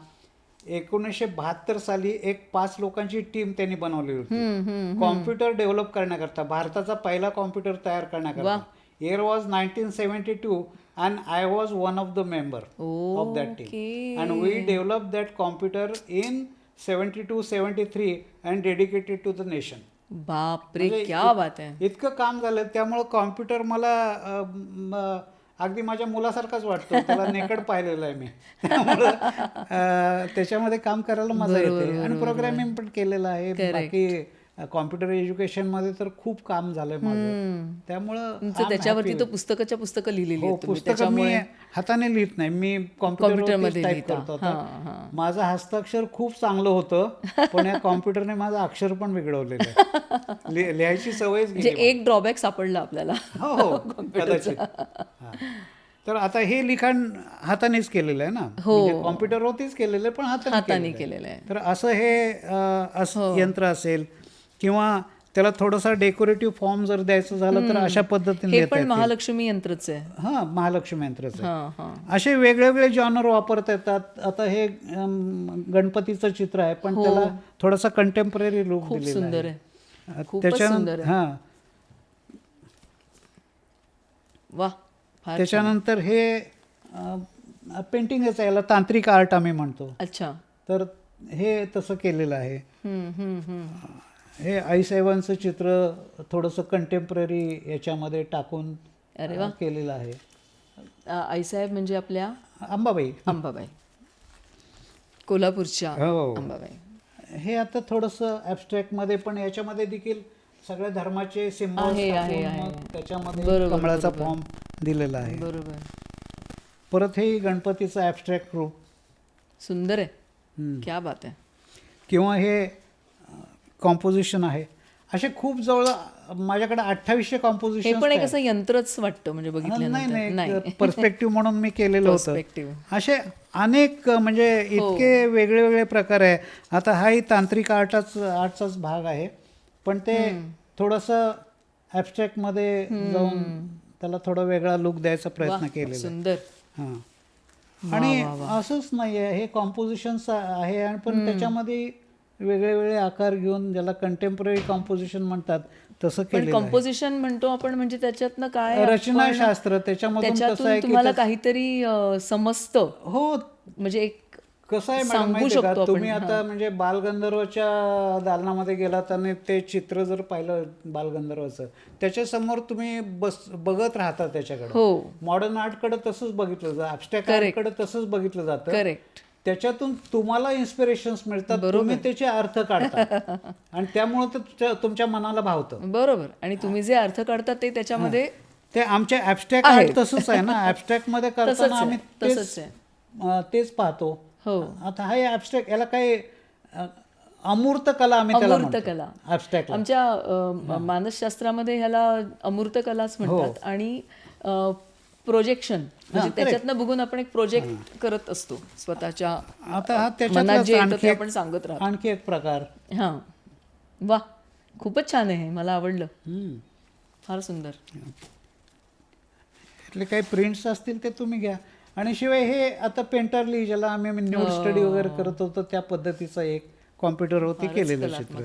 1972 साली एक 5 लोकांची टीम त्यांनी बनवली होती कॉम्प्युटर डेव्हलप करण्याकरता, भारताचा पहिला कॉम्प्युटर तयार करण्याकरता. Year was 1972 and I was one of the member of that team and we develop that computer in 72-73 and dedicated to the nation. बापरे, म्हणजे क्या बात आहे. इतकं काम झालं, त्यामुळं कॉम्प्युटर मला अगदी माझ्या मुलासारखाच वाटतो. त्याला नेकड पाहिलेलं आहे मी. त्यामुळं त्याच्यामध्ये काम करायला मजा येते. आणि प्रोग्रॅमिंग पण केलेलं आहे. बाकी कॉम्प्युटर एज्युकेशनमध्ये तर खूप काम झालंय माझं. त्यामुळं तुमचं त्याच्यावरती तो पुस्तकं लिहिलेली आहेत तुम्ही. पुस्तकं मी हाताने लिहित नाही, मी कॉम्प्युटरमध्ये टाईप करतो. हां. माझं हस्ताक्षर खूप चांगलं होतं, पण या कॉम्प्युटरने माझं अक्षर पण बिघडवलेलं आहे. लिहायची सवयच म्हणजे गेली. एक ड्रॉबॅक सापडला आपल्याला. हो कदाचित. हां. तर आता हे लिखाण हातानेच केलेलं आहे ना, म्हणजे कॉम्प्युटरवरतीच केलेलं आहे, पण हाताने केलेलं आहे. तर असं हे यंत्र असेल किंवा त्याला थोडासा डेकोरेटिव्ह फॉर्म जर द्यायचं झालं तर अशा पद्धतीने हे पण महालक्ष्मी यंत्रच आहे. हां, महालक्ष्मी यंत्रच आहे. हां. असे वेगवेगळे जॉनर वापरता येतात. आता हे गणपतीचं चित्र आहे, पण त्याला थोडासा कंटेम्पररी लुक खूप दिलेला सुंदर आहे. आहे. खूपच सुंदर आहे. हां, वा, फार त्याच्यानंतर हे पेंटिंगच आहे, याला तांत्रिक आर्ट आम्ही म्हणतो. अच्छा. तर हे तसं केलेलं आहे. हम्म. हे आई-साहेबांचं चित्र थोडंसं कंटेम्पररी याच्यामध्ये टाकून केलेलं आहे. आईसाहेब म्हणजे आपल्या अंबाबाई. कोल्हापूरच्या हो. अंबाबाई. हे आता थोडंसं ॲब्स्ट्रॅक्टमध्ये, पण याच्यामध्ये देखील सगळ्या धर्माचे सिम्बॉल्स त्याच्यामध्ये कमळाचा फॉर्म दिलेला आहे. बरोबर. परत हे गणपतीचं ॲब्स्ट्रॅक्ट रूप सुंदर आहे. क्या बात आहे. किंवा हे कॉम्पोजिशन आहे. असे खूप जवळ माझ्याकडे 2800 कॉम्पोजिशन. हे पण एक असं यंत्रच वाटतं म्हणजे बघितल्यानंतर. नाही, पर्स्पेक्टिव्ह म्हणून मी केलेलं होतं. Perspective. असे अनेक म्हणजे इतके वेगळे वेगळे प्रकार आहे. आता हाही तांत्रिक आर्टचाच भाग आहे, पण ते थोडंसं ॲब्स्ट्रॅक्टमध्ये जाऊन त्याला थोडा वेगळा लुक द्यायचा प्रयत्न केलेला. सुंदर. हां. आणि असंच नाही आहे, हे कॉम्पोजिशन्स आहे, आणि पण त्याच्यामध्ये वेगळे वेगळे आकार घेऊन ज्याला कंटेम्पररी कॉम्पोजिशन म्हणतात तसं केलेलं आहे. कंपोजिशन म्हणतो आपण म्हणजे त्याच्यातनं काय रचनाशास्त्र त्याच्यामधून कसं आहे की तुम्हाला काहीतरी समजतं. हो, म्हणजे एक कसं आहे मॅडम माहिती का, तुम्ही आता म्हणजे बालगंधर्वच्या दालनामध्ये गेलात आणि ते चित्र जर पाहिलं बालगंधर्वचं, त्याच्यासमोर तुम्ही बघत राहता त्याच्याकडे. मॉडर्न आर्टकडे तसंच बघितलं जातं, ॲब्स्ट्रॅक्ट आर्टकडे तसंच बघितलं जातं. करेक्ट. त्याच्यातून तुम्हाला इन्स्पिरेशन्स मिळतात, तुम्ही त्याचे अर्थ काढता आणि त्यामुळे ते तुमच्या मनाला भावतं. बरोबर. आणि तुम्ही जे अर्थ काढता ते त्याच्यामध्ये ते आमच्या ॲब्स्ट्रॅक्ट आर्ट तसंच आहे ना. ॲब्स्ट्रॅक्टमध्ये करताना आम्ही तेच पाहतो. आता हा ॲब्स्ट्रॅक्ट, याला काही अमूर्त कला आम्ही त्याला म्हणतो. ॲब्स्ट्रॅक्ट आमच्या मानसशास्त्रामध्ये ह्याला अमूर्त कलाच म्हणतात. आणि प्रोजेक्शन म्हणजे त्याच्यातनं बघून आपण एक प्रोजेक्ट करत असतो स्वतःच्या. आता हा मनात जे येतं ते आपण सांगत राहतो. आणखी एक प्रकार. हां, वा, खूपच छान आहे, मला आवडलं. फार सुंदर. यातले काही प्रिंट्स असतील ते तुम्ही घ्या. आणि शिवाय हे आता पेंटरली, ज्याला आम्ही न्यूड स्टडी वगैरे करत होतो त्या पद्धतीचं एक कॉम्प्युटरवरती केलेलं चित्र.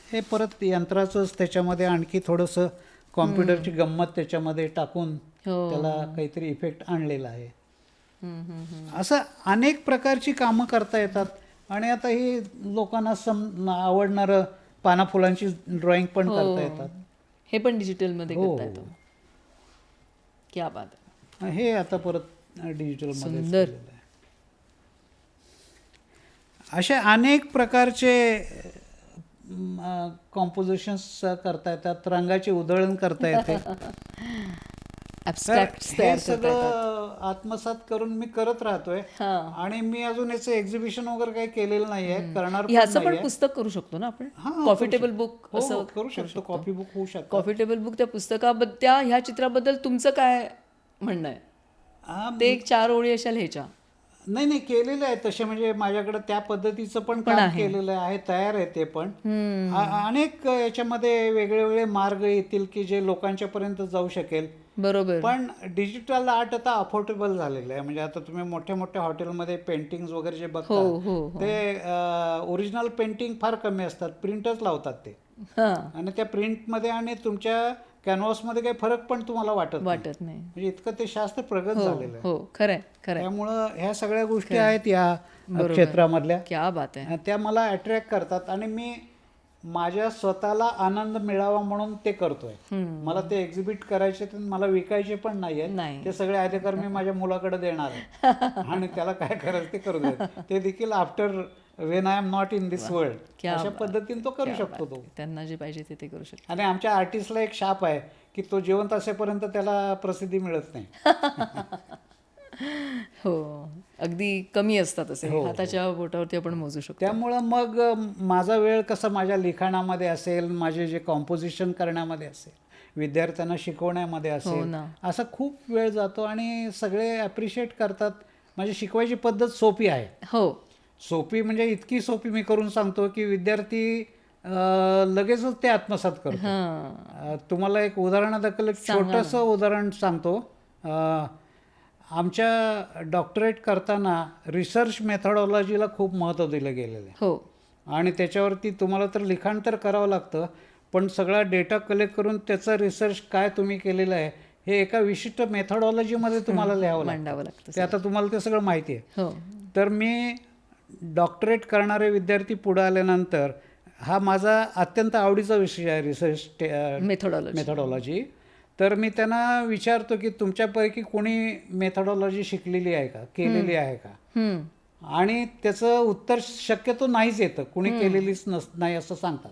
हे परत यंत्राचंच, त्याच्यामध्ये आणखी थोडंसं कॉम्प्युटरची गंमत त्याच्यामध्ये टाकून त्याला काहीतरी इफेक्ट आणलेला आहे. असं अनेक प्रकारची कामं करता येतात. आणि आता ही लोकांना आवडणारं पाना फुलांची ड्रॉइंग पण करता येतात. हे पण डिजिटलमध्ये करता येतं. क्या बात आहे. हे आता परत डिजिटलमध्ये सुंदर. असे अनेक प्रकारचे कॉम्पोजिशन्स करता येतात. रंगाची उधळण करता येते. हे सगळं आत्मसात करून मी करत राहतोय. आणि मी अजून याचं एक्झिबिशन वगैरे काही केलेलं नाहीये, करणार पण ह्याचं पण पुस्तक करू शकतो ना आपण. कॉफी टेबल बुक असं करू शकतो. कॉफी बुक होऊ शकतो. Coffee table book. त्या पुस्तकाबद्दल, ह्या चित्राबद्दल तुमचं काय म्हणणं आहे? ते एक 4 ओळी अशा लिहायच्या. नाही नाही केलेलं आहे तसे, म्हणजे माझ्याकडे त्या पद्धतीचं पण काम केलेलं आहे, तयार आहे ते पण. अनेक याच्यामध्ये वेगळे वेगळे मार्ग येतील की जे लोकांच्या पर्यंत जाऊ शकेल. बरोबर. पण डिजिटल आर्ट आता अफोर्डेबल झालेलं आहे. म्हणजे आता तुम्ही मोठ्या मोठ्या हॉटेलमध्ये पेंटिंग वगैरे जे हो बघता हो हो. ते ओरिजिनल पेंटिंग फार कमी असतात, प्रिंटच लावतात ते. हां, आणि त्या प्रिंटमध्ये आणि तुमच्या कॅनव्हासमध्ये काही फरक पण तुम्हाला वाटत नाही. वाटत नाही. म्हणजे इतकं ते शास्त्र प्रगत हो झालेलं आहे. हो, खरंय खरंय. त्यामुळं ह्या सगळ्या गोष्टी आहेत या क्षेत्रामधल्या, क्या बात आहे. त्या मला अट्रॅक्ट करतात आणि मी माझ्या स्वतःला आनंद मिळावा म्हणून ते करतोय. मला ते एक्झिबिट करायचे तर मला विकायचे पण नाहीये. नाही. ते सगळे अधिकार मी माझ्या मुलाकडे देणार आहे आणि त्याला काय करायचं ते करू दे. ते देखील after when I am not in this world अशा पद्धतीने तो करू शकतो तो. त्यांना जे पाहिजे ते करू शकतो. आणि आमच्या आर्टिस्टला एक शाप आहे की तो जिवंत असेपर्यंत त्याला प्रसिद्धी मिळत नाही. हो, अगदी कमी असतात असे, हो, हाताच्या बोटावरती आपण मोजू शकतो. त्यामुळं मग माझा वेळ कसा माझ्या लिखाणामध्ये असेल, माझे जे कॉम्पोजिशन करण्यामध्ये असेल, विद्यार्थ्यांना शिकवण्यामध्ये असेल, ना. असा खूप वेळ जातो आणि सगळे ॲप्रिशिएट करतात. माझी शिकवायची पद्धत सोपी आहे. हो, सोपी म्हणजे इतकी सोपी मी करून सांगतो की विद्यार्थी लगेचच ते आत्मसात करतो. हां, तुम्हाला एक उदाहरणादाखल एक छोटंसं उदाहरण सांगतो. आमच्या डॉक्टरेट करताना रिसर्च मेथडॉलॉजीला खूप महत्त्व दिलं गेलेलं आहे. हो, आणि त्याच्यावरती तुम्हाला तर लिखाण तर करावं लागतं, पण सगळा डेटा कलेक्ट करून त्याचा रिसर्च काय तुम्ही केलेलं आहे हे एका विशिष्ट मेथडॉलॉजीमध्ये तुम्हाला लिहावं मांडावं लागतं. लागतं. ते आता तुम्हाला ते सगळं माहिती आहे. हो, तर मी डॉक्टरेट करणारे विद्यार्थी पुढे आल्यानंतर हा माझा अत्यंत आवडीचा विषय आहे रिसर्च मेथडॉलॉजी. तर मी त्यांना विचारतो की तुमच्यापैकी कोणी मेथडॉलॉजी शिकलेली आहे का, केलेली आहे का? हम्म, आणि त्याचं उत्तर शक्यतो नाहीच येतं, कुणी केलेलीच नाही असं सांगतात.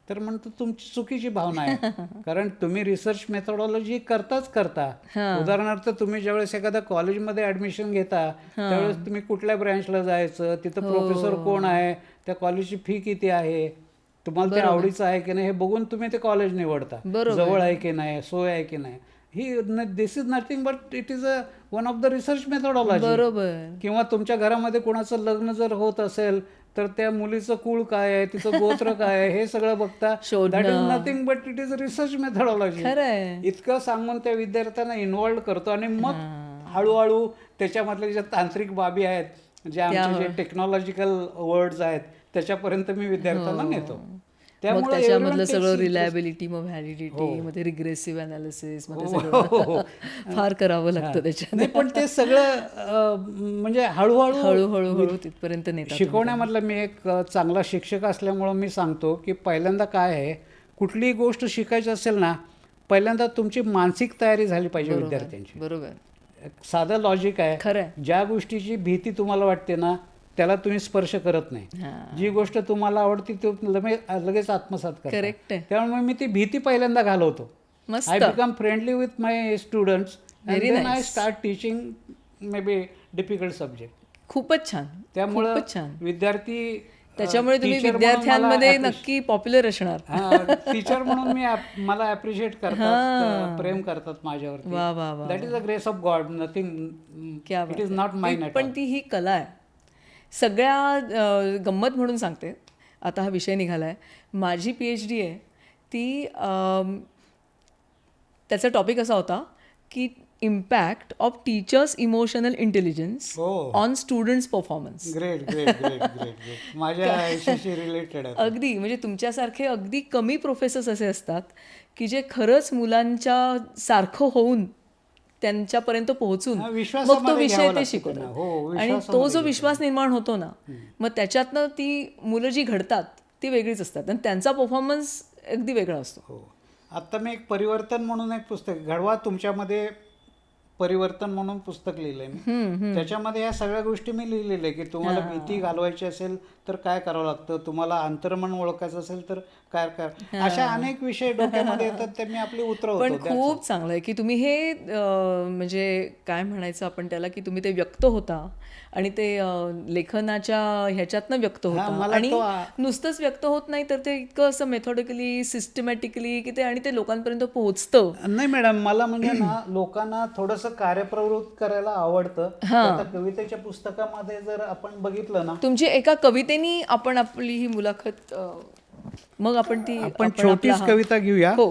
तर म्हणतो तुमची चुकीची भावना आहे, कारण तुम्ही रिसर्च मेथडॉलॉजी करता. उदाहरणार्थ तुम्ही ज्यावेळेस एखाद्या कॉलेजमध्ये ऍडमिशन घेता त्यावेळेस तुम्ही कुठल्या ब्रँचला जायचं, तिथं प्रोफेसर कोण आहे, त्या कॉलेजची फी किती आहे, तुम्हाला ते आवडीचं आहे की नाही हे बघून तुम्ही ते कॉलेज निवडता. जवळ आहे की नाही, सोय आहे की नाही. This is nothing but it is one of the research methodology. बरोबर. किंवा तुमच्या घरामध्ये कोणाचं लग्न जर होत असेल तर त्या मुलीचं कुळ काय आहे, तिचं गोत्र काय आहे हे सगळं बघता. That is nothing but it is research methodology. खरंय. इतकं सांगून त्या विद्यार्थ्यांना इन्व्हॉल्व करतो आणि मग हळूहळू त्याच्यामधल्या ज्या तांत्रिक बाबी आहेत, ज्या आमचे जे टेक्नॉलॉजिकल वर्ड्स आहेत त्याच्यापर्यंत मी विद्यार्थ्यांना नेतो. मग त्याच्यामधलं सगळं रिलायबिलिटी, मग व्हॅलिडिटी, मग ते रिग्रेसिव्ह अनालिसिस, मध्ये सगळं फार करावं लागतं त्याच्यात. नाही पण ते सगळं म्हणजे हळूहळू तिथपर्यंत नेतात. शिकवण्यामधला मी एक चांगला शिक्षक असल्यामुळं मी सांगतो की पहिल्यांदा काय आहे, कुठलीही गोष्ट शिकायची असेल ना, पहिल्यांदा तुमची मानसिक तयारी झाली पाहिजे विद्यार्थ्यांची. बरोबर. साधं लॉजिक आहे. खरंय. ज्या गोष्टीची भीती तुम्हाला वाटते ना त्याला तुम्ही स्पर्श करत नाही. जी गोष्ट तुम्हाला आवडती ती लगेच आत्मसात करता. करेक्ट आहे. त्यामुळे मी ती भीती पहिल्यांदा घालवतो. मस्त. I become friendly with my students and then I start teaching maybe difficult subject. खूपच छान. त्यामुळं खूपच छान. विद्यार्थी त्याच्यामुळे तुम्ही विद्यार्थ्यांमध्ये नक्की पॉप्युलर असणार. टीचर म्हणून मला अप्रिशिएट करतात, प्रेम करतात माझ्यावरती. वा वा वा. That is a grace of God, nothing, it is not mine. पण ती ही कला आहे. सगळ्या गंमत म्हणून सांगते, आता हा विषय निघाला आहे, माझी PhD आहे ती, त्याचा टॉपिक असा होता की impact of teachers emotional intelligence on students performance. Great great great great. माझ्या आयुष्याशी रिलेटेड आहे. अगदी म्हणजे तुमच्यासारखे अगदी कमी प्रोफेसर्स असे असतात की जे खरंच मुलांच्या सारखं होऊन त्यांच्यापर्यंत पोहोचून मग तो विषय ते शिकवतात. आणि तो जो विश्वास निर्माण होतो ना, मग त्याच्यातनं ती मुलं जी घडतात ती वेगळीच असतात आणि त्यांचा परफॉर्मन्स अगदी वेगळा असतो. हो. आता मी एक परिवर्तन म्हणून एक पुस्तक, घडवा तुमच्यामध्ये परिवर्तन म्हणून पुस्तक लिहिलंय मी. त्याच्यामध्ये या सगळ्या गोष्टी मी लिहिलेल्या आहे की तुम्हाला भीती घालवायची असेल तर काय करावं लागतं, तुम्हाला अंतर्मन ओळखायचं असेल तर काय अशा अनेक विषय डोक्यामध्ये येतात ते मी आपले उतरवतो. पण खूप चांगलं आहे की तुम्ही हे म्हणजे काय म्हणायचं आपण त्याला, की तुम्ही ते व्यक्त होता आणि ते लेखनाच्या ह्याच्यातनं व्यक्त होतं आणि नुसतंच व्यक्त होत नाही तर ते इतकं असं मेथॉडिकली, सिस्टमॅटिकली की ते आणि ते लोकांपर्यंत पोहोचतं. नाही मॅडम, मला म्हणजे ना लोकांना थोडंसं कार्यप्रवृत्त करायला आवडतं. आता कवितेच्या पुस्तकामध्ये जर आपण बघितलं ना, तुमची एका कवितेनी आपण आपली ही मुलाखत मग आपण ती आपण आपला छोटीच हा- कविता घेऊया. हो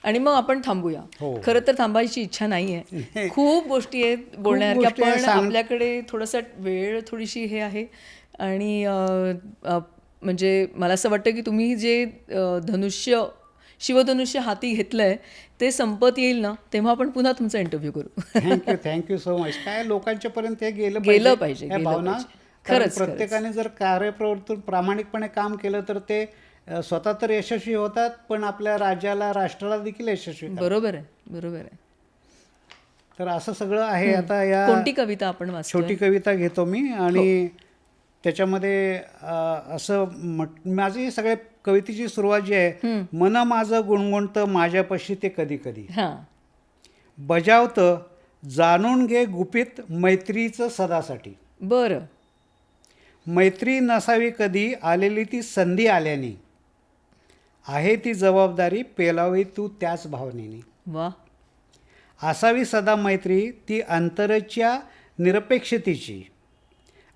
आणि मग आपण थांबूया. हो. खरं तर थांबायची इच्छा नाहीये. खूप गोष्टी आहेत बोलण्यासारख्या, गोष्टी आहेत, पण आपल्याकडे थोडासा वेळ थोडीशी हे आहे. आणि म्हणजे मला असं वाटतं की तुम्ही जे शिवधनुष्य हाती घेतलंय ते संपत येईल ना, तेव्हा आपण पुन्हा तुमचा इंटरव्ह्यू करू. Thank you so much. काय लोकांच्या पर्यंत हे गेलं पाहिजे, ह्या गेलं भावना. पाहिजे. कारण खरंच, प्रत्येकाने जर कार्यप्रवृत्तीतून प्रामाणिकपणे काम केलं तर ते स्वतः तर यशस्वी होतात, पण आपल्या राज्याला, राष्ट्राला देखील यशस्वी करतात. बरोबर आहे. तर असं सगळं आहे. आता या कोणती कविता आपण वाचतो? छोटी कविता घेतो मी आणि त्याच्यामध्ये माझी सगळ्या कवितेची सुरुवात जी आहे, मन माझं गुणगुणतं माझ्यापाशी ते कधी कधी हां. बजावतं जाणून घे गुपित मैत्रीचं सदासाठी. बरं. मैत्री नसावी कधी आलेली ती संधी आल्याने, आहे ती जबाबदारी पेलावी तू त्याच भावनेने. वा. असावी सदा मैत्री ती अंतरच्या निरपेक्षतेची,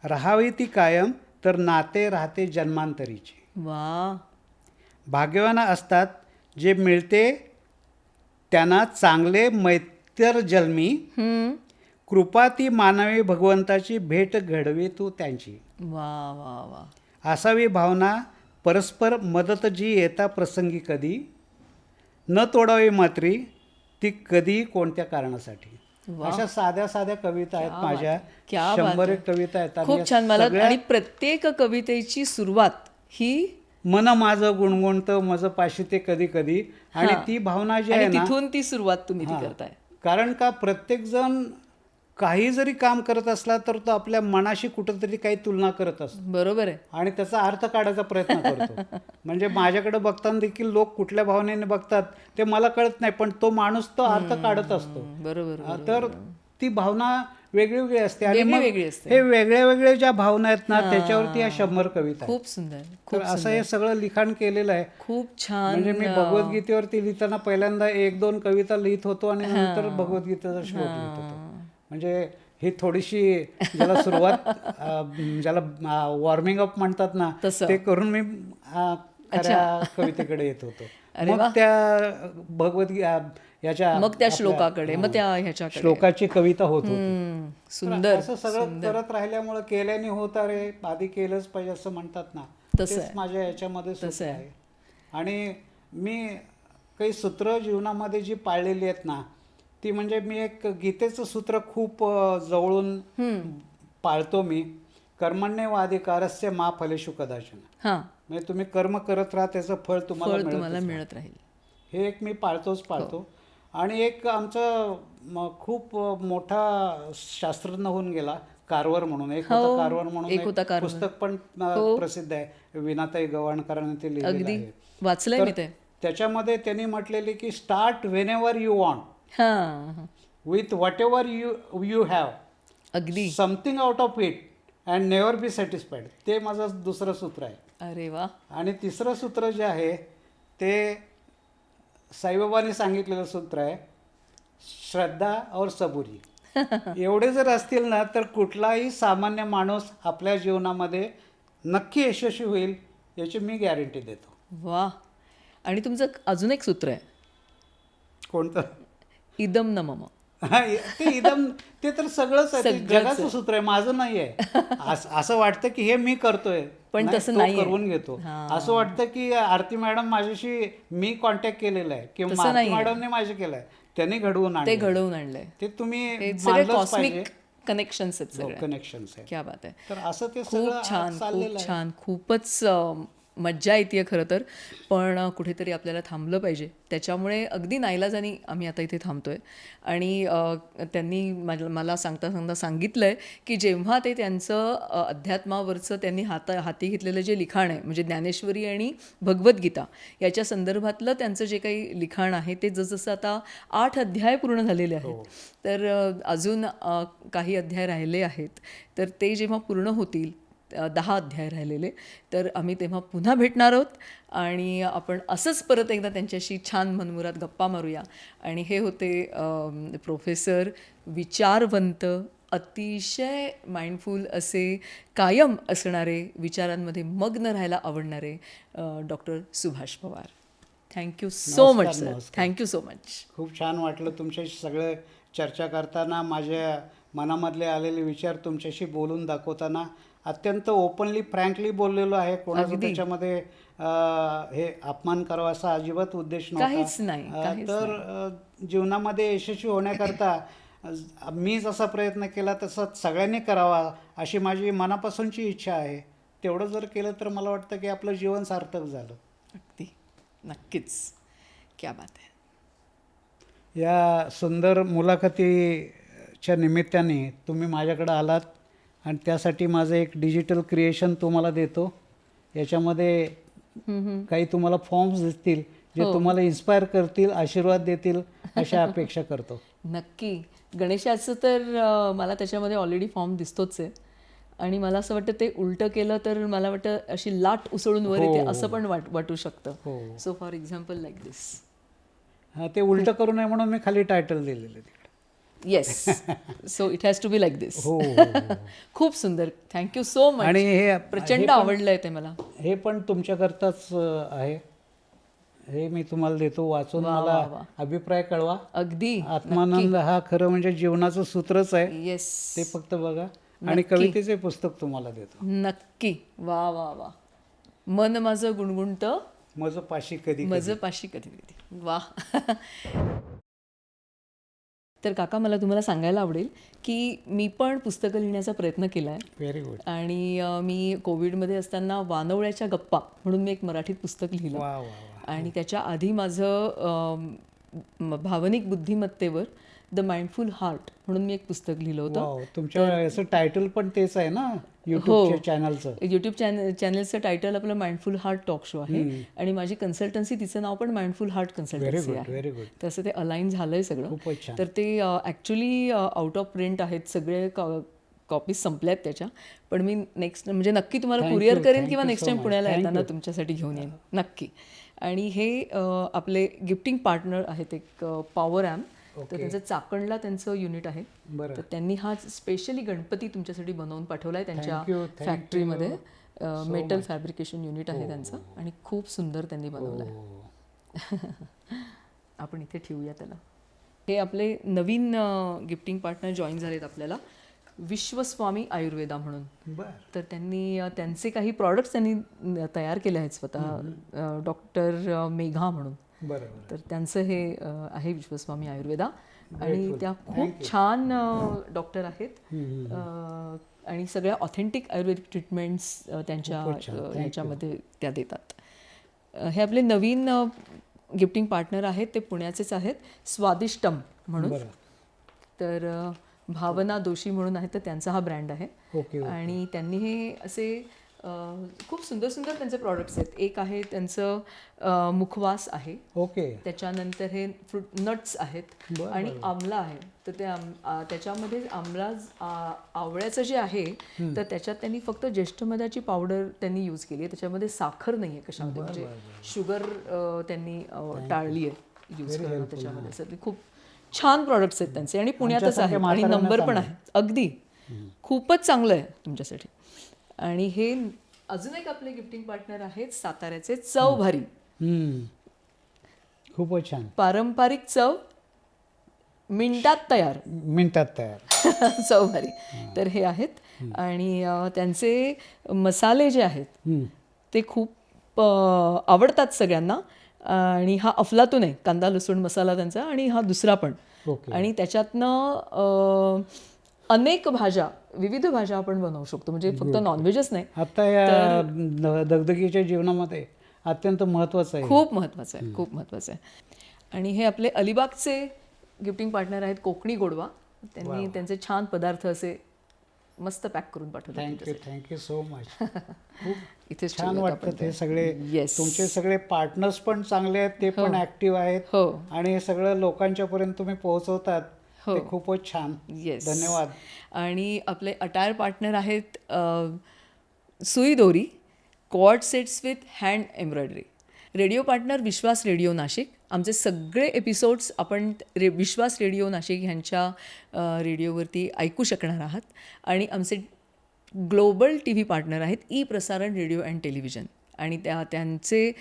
राहावी ती कायम तर नाते राहते जन्मांतरीची. वा. भाग्यवान असतात जे मिळते त्यांना चांगले मैत्र जन्मी, कृपा ती मानवी भगवंताची भेट घडवी तू त्यांची. वा वा वा. असावी भावना परस्पर मदत जी येता प्रसंगी कधी, न तोडावी मात्री ती कधी कोणत्या कारणासाठी. अशा साध्या साध्या कविता आहेत माझ्या. क्या बात 100 आहे. कविता आहेत. खूप छान. मला आणि प्रत्येक कवितेची सुरुवात ही मन माझं गुणगुणतं माझं पाशी ते कधी कधी, आणि ती भावना जी आहे आणि ना, तिथून ती सुरुवात तुम्ही ती करताय. कारण का प्रत्येक जण काही जरी काम करत असला तर तो आपल्या मनाशी कुठंतरी काही तुलना करत असतो बरोबर आहे. आणि त्याचा अर्थ काढायचा प्रयत्न करतो. म्हणजे माझ्याकडे बघताना देखील लोक कुठल्या भावनेने बघतात ते मला कळत नाही, पण तो माणूस तो अर्थ काढत असतो. बरोबर. तर ती भावना वेगळी असते आणि वेगळी मग असते. हे वेगळे ज्या भावना आहेत ना त्याच्यावरती या 100 कविता आहेत. खूप सुंदर. तर असं हे सगळं लिखाण केलेलं आहे. खूप छान. म्हणजे मी भगवद्गीतेवरती लिहिताना पहिल्यांदा 1-2 कविता लिहित होतो आणि नंतर भगवद्गीतेचा श्लोक लिहित होतो. म्हणजे ही थोडीशी ज्याला सुरुवात ज्याला वॉर्मिंग अप म्हणतात ना, ते करून मी खऱ्या कवितेकडे येत होतो. मग त्या याच्या मग त्या श्लोकाकडे, मग त्या ह्याच्याकडे श्लोकाची कविता होत होती. सुंदर. असं सगळं करत राहिल्यामुळे केल्याने होत रे, आधी केलंच पाहिजे असं म्हणतात ना, तसंच माझ्या याच्यामध्ये सूत्र आहे. आणि मी काही सूत्र जीवनामध्ये जी पाळलेली आहेत ना, ती म्हणजे मी एक गीतेचं सूत्र खूप जवळून पाळतो मी. कर्मण्येवाधिकारस्य मा फलेषु कदाचन. म्हणजे तुम्ही कर्म करत राहा, त्याचं फळ तुम्हाला मिळत राहील. हे एक मी पाळतो. आणि एक आमचं खूप मोठा शास्त्रज्ञ होऊन गेला कारवर म्हणून, एक होता कारवर म्हणून एक पुस्तक पण प्रसिद्ध आहे, विनाताई गवाणकरांनी ते लिहिलेलं आहे. वाचलंय मी ते. त्याच्यामध्ये त्यांनी म्हटलेले की start whenever you want with whatever you have, अगदी something out of it and never be satisfied. ते माझं दुसरं सूत्र आहे. अरे वा. आणि तिसरं सूत्र जे आहे ते साईबाबांनी सांगितलेलं सूत्र आहे, श्रद्धा और सबुरी. एवढे जर असतील ना तर कुठलाही सामान्य माणूस आपल्या जीवनामध्ये नक्की यशस्वी होईल, याची मी गॅरंटी देतो. वा. आणि तुमचं अजून एक सूत्र आहे. कोणतं? इदम न मम. ते तर सगळंच आहे, जगाचं सूत्र आहे, माझं नाही आहे. असं वाटतं की हे मी करतोय, पण तसं नाही, करून घेतो. असं वाटतं की आरती मॅडम माझ्याशी मी कॉन्टॅक्ट केलेला आहे किंवा आरती मॅडमने माझे केलंय, त्यांनी घडवून आणलंय. ते तुम्ही कॉस्मिक कनेक्शन्स आहेत सगळे. कनेक्शन्स आहे. क्या बात आहे. तर असं ते खूप छान. खूपच मज्जा येते खरं तर, पण कुठेतरी आपल्याला थांबलं पाहिजे. त्याच्यामुळे अगदी नाईलाजानी आम्ही आता इथे थांबतोय. आणि त्यांनी मला सांगता सांगितलं आहे की जेव्हा ते त्यांचं अध्यात्मावरचं त्यांनी हाती घेतलेलं जे लिखाण आहे, म्हणजे ज्ञानेश्वरी आणि भगवद्गीता याच्या संदर्भातलं त्यांचं जे काही लिखाण आहे ते जसं आता 8 अध्याय पूर्ण झालेले आहेत, तर अजून काही अध्याय राहिले आहेत. तर ते जेव्हा पूर्ण होतील 10 अध्याय राहिलेले. तर आम्ही तेव्हा पुन्हा भेटणार आहोत आणि आपण असंच परत एकदा त्यांच्याशी छान मनमुराद गप्पा मारूया. आणि हे होते प्रोफेसर, विचारवंत, अतिशय माइंडफुल असे, कायम असणारे, विचारांमध्ये मग्न राहायला आवडणारे doctor Subhash Pawar. Thank you so much sir. नमस्कार. Thank you so much. खूप छान वाटलं तुमच्याशी सगळं चर्चा करताना, माझ्या मनामधले आलेले विचार तुमच्याशी बोलून दाखवताना. अत्यंत ओपनली फ्रँकली बोललेलो आहे. कोणाचा अगदी. त्याच्यामध्ये हे अपमान करावा असा अजिबात उद्देश काहीच नाही, नव्हता. काहीच जीवनामध्ये यशस्वी होण्याकरता मी जसा प्रयत्न केला तसा सगळ्यांनी करावा अशी माझी मनापासूनची इच्छा आहे. तेवढं जर केलं तर मला वाटतं की आपलं जीवन सार्थक झालं. अगदी नक्कीच. क्या बात आहे. या सुंदर मुलाखतीच्या निमित्ताने तुम्ही माझ्याकडे आलात आणि त्यासाठी माझं एक डिजिटल क्रिएशन तुम्हाला देतो. याच्यामध्ये काही तुम्हाला फॉर्म्स दिसतील जे तुम्हाला इन्स्पायर करतील, आशीर्वाद देतील अशा अपेक्षा करतो. नक्की. गणेशाचं तर मला त्याच्यामध्ये ऑलरेडी फॉर्म दिसतोच आहे आणि मला असं वाटतं ते उलटं केलं तर मला वाटतं अशी लाट उसळून वर येते असं पण वाटू शकतं. सो फॉर एक्झाम्पल लाईक दिस. हां, ते उलटं करू नये म्हणून मी खाली टायटल दिलेलं तिकडे. Yes. So it has to be like this. हो. खूप सुंदर. Thank you so much. आणि हे प्रचंड आवडलंय ते मला. हे पण तुमच्याकरताच आहे. हे मी तुम्हाला देतो वाचून. मला अभिप्राय कळवा. अगदी. आत्मानंद हा खरं म्हणजे जीवनाचं सूत्रच आहे. येस. ते फक्त बघा. आणि कवितेचे पुस्तक तुम्हाला देतो. नक्की. वा वा वा. मन माझं गुणगुणतं, माझं पाशी कधी माझं पाशी कधी कधी. वा. तर काका, मला तुम्हाला सांगायला आवडेल की मी पण पुस्तकं लिहिण्याचा प्रयत्न केला आहे. Very good. आणि मी कोविडमध्ये असताना वानवळ्याच्या गप्पा म्हणून मी एक मराठीत पुस्तक लिहिलं. वा वा वा. आणि त्याच्या आधी माझं भावनिक बुद्धिमत्तेवर द माइंडफुल हार्ट म्हणून मी एक पुस्तक लिहिलं होतं. वाव, तुमच्या याचं टायटल पण तेच आहे ना यूट्यूबच्या चॅनलचं. यूट्यूब चॅनलचं टायटल आपलं माइंडफुल हार्ट टॉक शो आहे. आणि माझी कन्सल्टन्सी, तिचं नाव पण माइंडफुल हार्ट कन्सल्टन्सी आहे. Very good. तसं ते अलाइन झालंय सगळं. खूपच छान. तर ते ॲक्च्युली आउट ऑफ प्रिंट आहेत सगळे. कॉपीज संपल्यात त्याच्या. पण मी नेक्स्ट म्हणजे नक्की तुम्हाला कुरिअर करेन किंवा नेक्स्ट टाइम पुण्याला येताना तुमच्यासाठी घेऊन येईन नक्की. आणि हे आपले गिफ्टिंग पार्टनर आहेत एक पॉवर ॲम्प. तर त्यांचं चाकणला त्यांचं युनिट आहे. तर त्यांनी हा स्पेशली गणपती तुमच्यासाठी बनवून पाठवला आहे त्यांच्या फॅक्टरीमध्ये. मेटल फॅब्रिकेशन युनिट आहे त्यांचं आणि खूप सुंदर त्यांनी बनवलं आहे. आपण इथे ठेवूया त्याला. हे आपले नवीन गिफ्टिंग पार्टनर जॉईन झालेत आपल्याला, विश्वस्वामी आयुर्वेदा म्हणून. तर त्यांनी त्यांचे काही प्रॉडक्ट्स त्यांनी तयार केले आहेत स्वतः. डॉक्टर मेघा म्हणून. तर त्यांचं हे आहे विश्वस्वामी आयुर्वेदा. आणि त्या खूप छान डॉक्टर आहेत आणि सगळ्या ऑथेंटिक आयुर्वेदिक ट्रीटमेंट्स त्यांच्या ह्याच्यामध्ये त्या देतात. हे आपले नवीन गिफ्टिंग पार्टनर आहेत, ते पुण्याचेच आहेत, स्वादिष्टम म्हणून. तर भावना दोशी म्हणून आहेत, तर त्यांचा हा ब्रँड आहे. आणि त्यांनी हे असे खूप सुंदर सुंदर त्यांचे प्रॉडक्ट्स आहेत. एक आहे त्यांचं मुखवास आहे. त्याच्यानंतर हे फ्रूट नट्स आहेत आणि आमला आहे. तर ते त्याच्यामध्ये आवळ्याचं जे आहे तर त्याच्यात त्यांनी फक्त ज्येष्ठमधाची पावडर त्यांनी यूज केली आहे. त्याच्यामध्ये साखर नाही आहे कशामध्ये, म्हणजे शुगर त्यांनी टाळली आहे यूज करणं त्याच्यामध्ये. सर ते खूप छान प्रॉडक्ट्स आहेत त्यांचे आणि पुण्यातच आहे आणि नंबर पण आहे. अगदी खूपच चांगलं आहे तुमच्यासाठी. आणि हे अजून एक आपले गिफ्टिंग पार्टनर आहेत साताऱ्याचे, चव भारी. खूपच छान. पारंपरिक चव मिनिटात तयार. चव भारी. तर हे आहेत. आणि त्यांचे मसाले जे आहेत ते खूप आवडतात सगळ्यांना. आणि हा अफलातून आहे, कांदा लसूण मसाला त्यांचा, आणि हा दुसरा पण. आणि त्याच्यातनं अनेक भाज्या, विविध भाज्या आपण बनवू शकतो, म्हणजे फक्त नॉनव्हेजच नाही. आता या दगदगीच्या जीवनामध्ये अत्यंत महत्त्वाचं आहे. खूप महत्त्वाचं आहे, खूप महत्त्वाचं आहे. आणि हे आपले अलिबागचे गिफ्टिंग पार्टनर आहेत, कोकणी गोडवा. त्यांनी त्यांचे छान पदार्थ असे मस्त पॅक करून पाठवले. Thank you so much. इथे छान वाटतं ते सगळे. तुमचे सगळे पार्टनर्स पण चांगले आहेत, ते पण ऍक्टिव्ह आहेत आणि हे सगळं लोकांच्या पर्यंत तुम्ही पोहोचवतात. ते खूपच छान. धन्यवाद. आणि आपले अटायर पार्टनर आहेत सुई दोरी, cord sets with hand embroidery. Radio partner Vishwas radio Nashik. आमचे सगळे एपिसोड्स आपण विश्वास रेडिओ नाशिक ह्यांच्या रेडिओवरती ऐकू शकणार आहात. आणि आमचे ग्लोबल टी व्ही पार्टनर आहेत ई प्रसारण रेडिओ अँड टेलिव्हिजन. आणि त्यांचे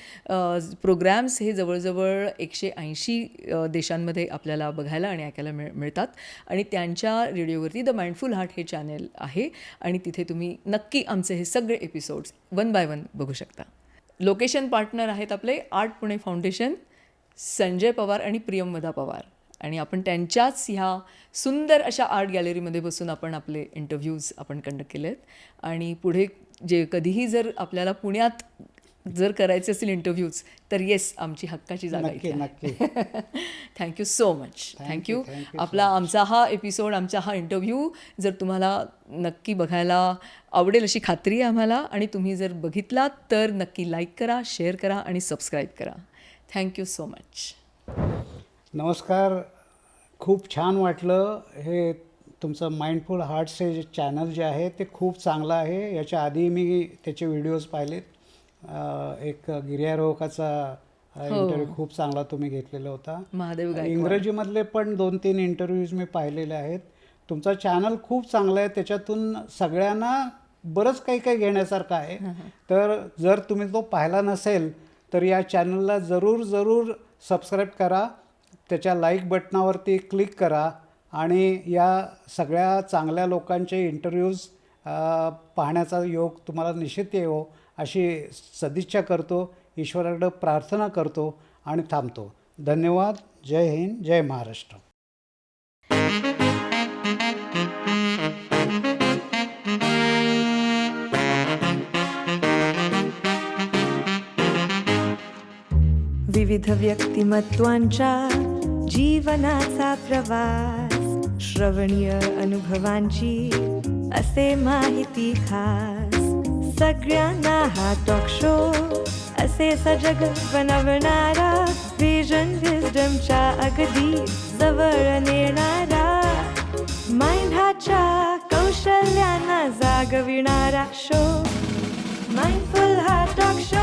प्रोग्रॅम्स हे जवळजवळ 180 देशांमध्ये आपल्याला बघायला आणि ऐकायला मिळतात. आणि त्यांच्या रेडिओवरती द माइंडफुल हार्ट हे चॅनेल आहे आणि तिथे तुम्ही नक्की आमचे हे सगळे एपिसोड्स 1 बाय 1 बघू शकता. लोकेशन पार्टनर आहेत आपले आर्ट पुणे फाउंडेशन, संजय पवार आणि प्रियंवदा पवार. आणि आपण त्यांच्याच ह्या सुंदर अशा आर्ट गॅलरीमध्ये बसून आपण आपले इंटरव्ह्यूज आपण कंडक्ट केले आहेत. आणि पुढे जे कधीही जर आपल्याला पुण्यात जर करायचे असतील इंटरव्ह्यूज तर येस, आमची हक्काची जागा इथे आहे. Thank you so much. थँक्यू. आमचा हा एपिसोड, आमचा हा इंटरव्ह्यू जर तुम्हाला नक्की बघायला आवडेल अशी खात्री आहे आम्हाला. आणि तुम्ही जर बघितलात तर नक्की लाईक करा, शेअर करा आणि सबस्क्राईब करा. Thank you so much. नमस्कार. खूप छान वाटलं. हे तुमचं माइंडफुल हार्ट्स हे चॅनल जे आहे ते खूप चांगलं आहे. याच्या आधी मी त्याचे व्हिडिओज पाहिलेत. एक गिर्यारोहकाचा इंटरव्ह्यू खूप चांगला तुम्ही घेतलेला होता. महादेव गायकवाड. इंग्रजीमधले पण 2-3 इंटरव्ह्यूज मी पाहिलेले आहेत. तुमचा चॅनल खूप चांगला आहे. त्याच्यातून सगळ्यांना बरंच काही काही घेण्यासारखं आहे. तर जर तुम्ही तो पाहिला नसेल तर या चॅनलला जरूर सबस्क्राईब करा, त्याच्या लाईक बटनावरती क्लिक करा आणि या सगळ्या चांगल्या लोकांचे इंटरव्ह्यूज पाहण्याचा योग तुम्हाला निश्चित येवो अशी सदिच्छा करतो. ईश्वराकडे प्रार्थना करतो आणि थांबतो. धन्यवाद. जय हिंद, जय महाराष्ट्र. विविध व्यक्तिमत्वांच्या जीवनाचा प्रवास, श्रवणीय अनुभवांची असे माहिती खास. सगळ्यांना हा टॉक शो असे सजग बनवणारा, विजन विस्डमच्या अगदी जवळ नेणारा, माइंडच्या कौशल्यांना जागविणारा शो, माइंडफुल हा टॉक शो.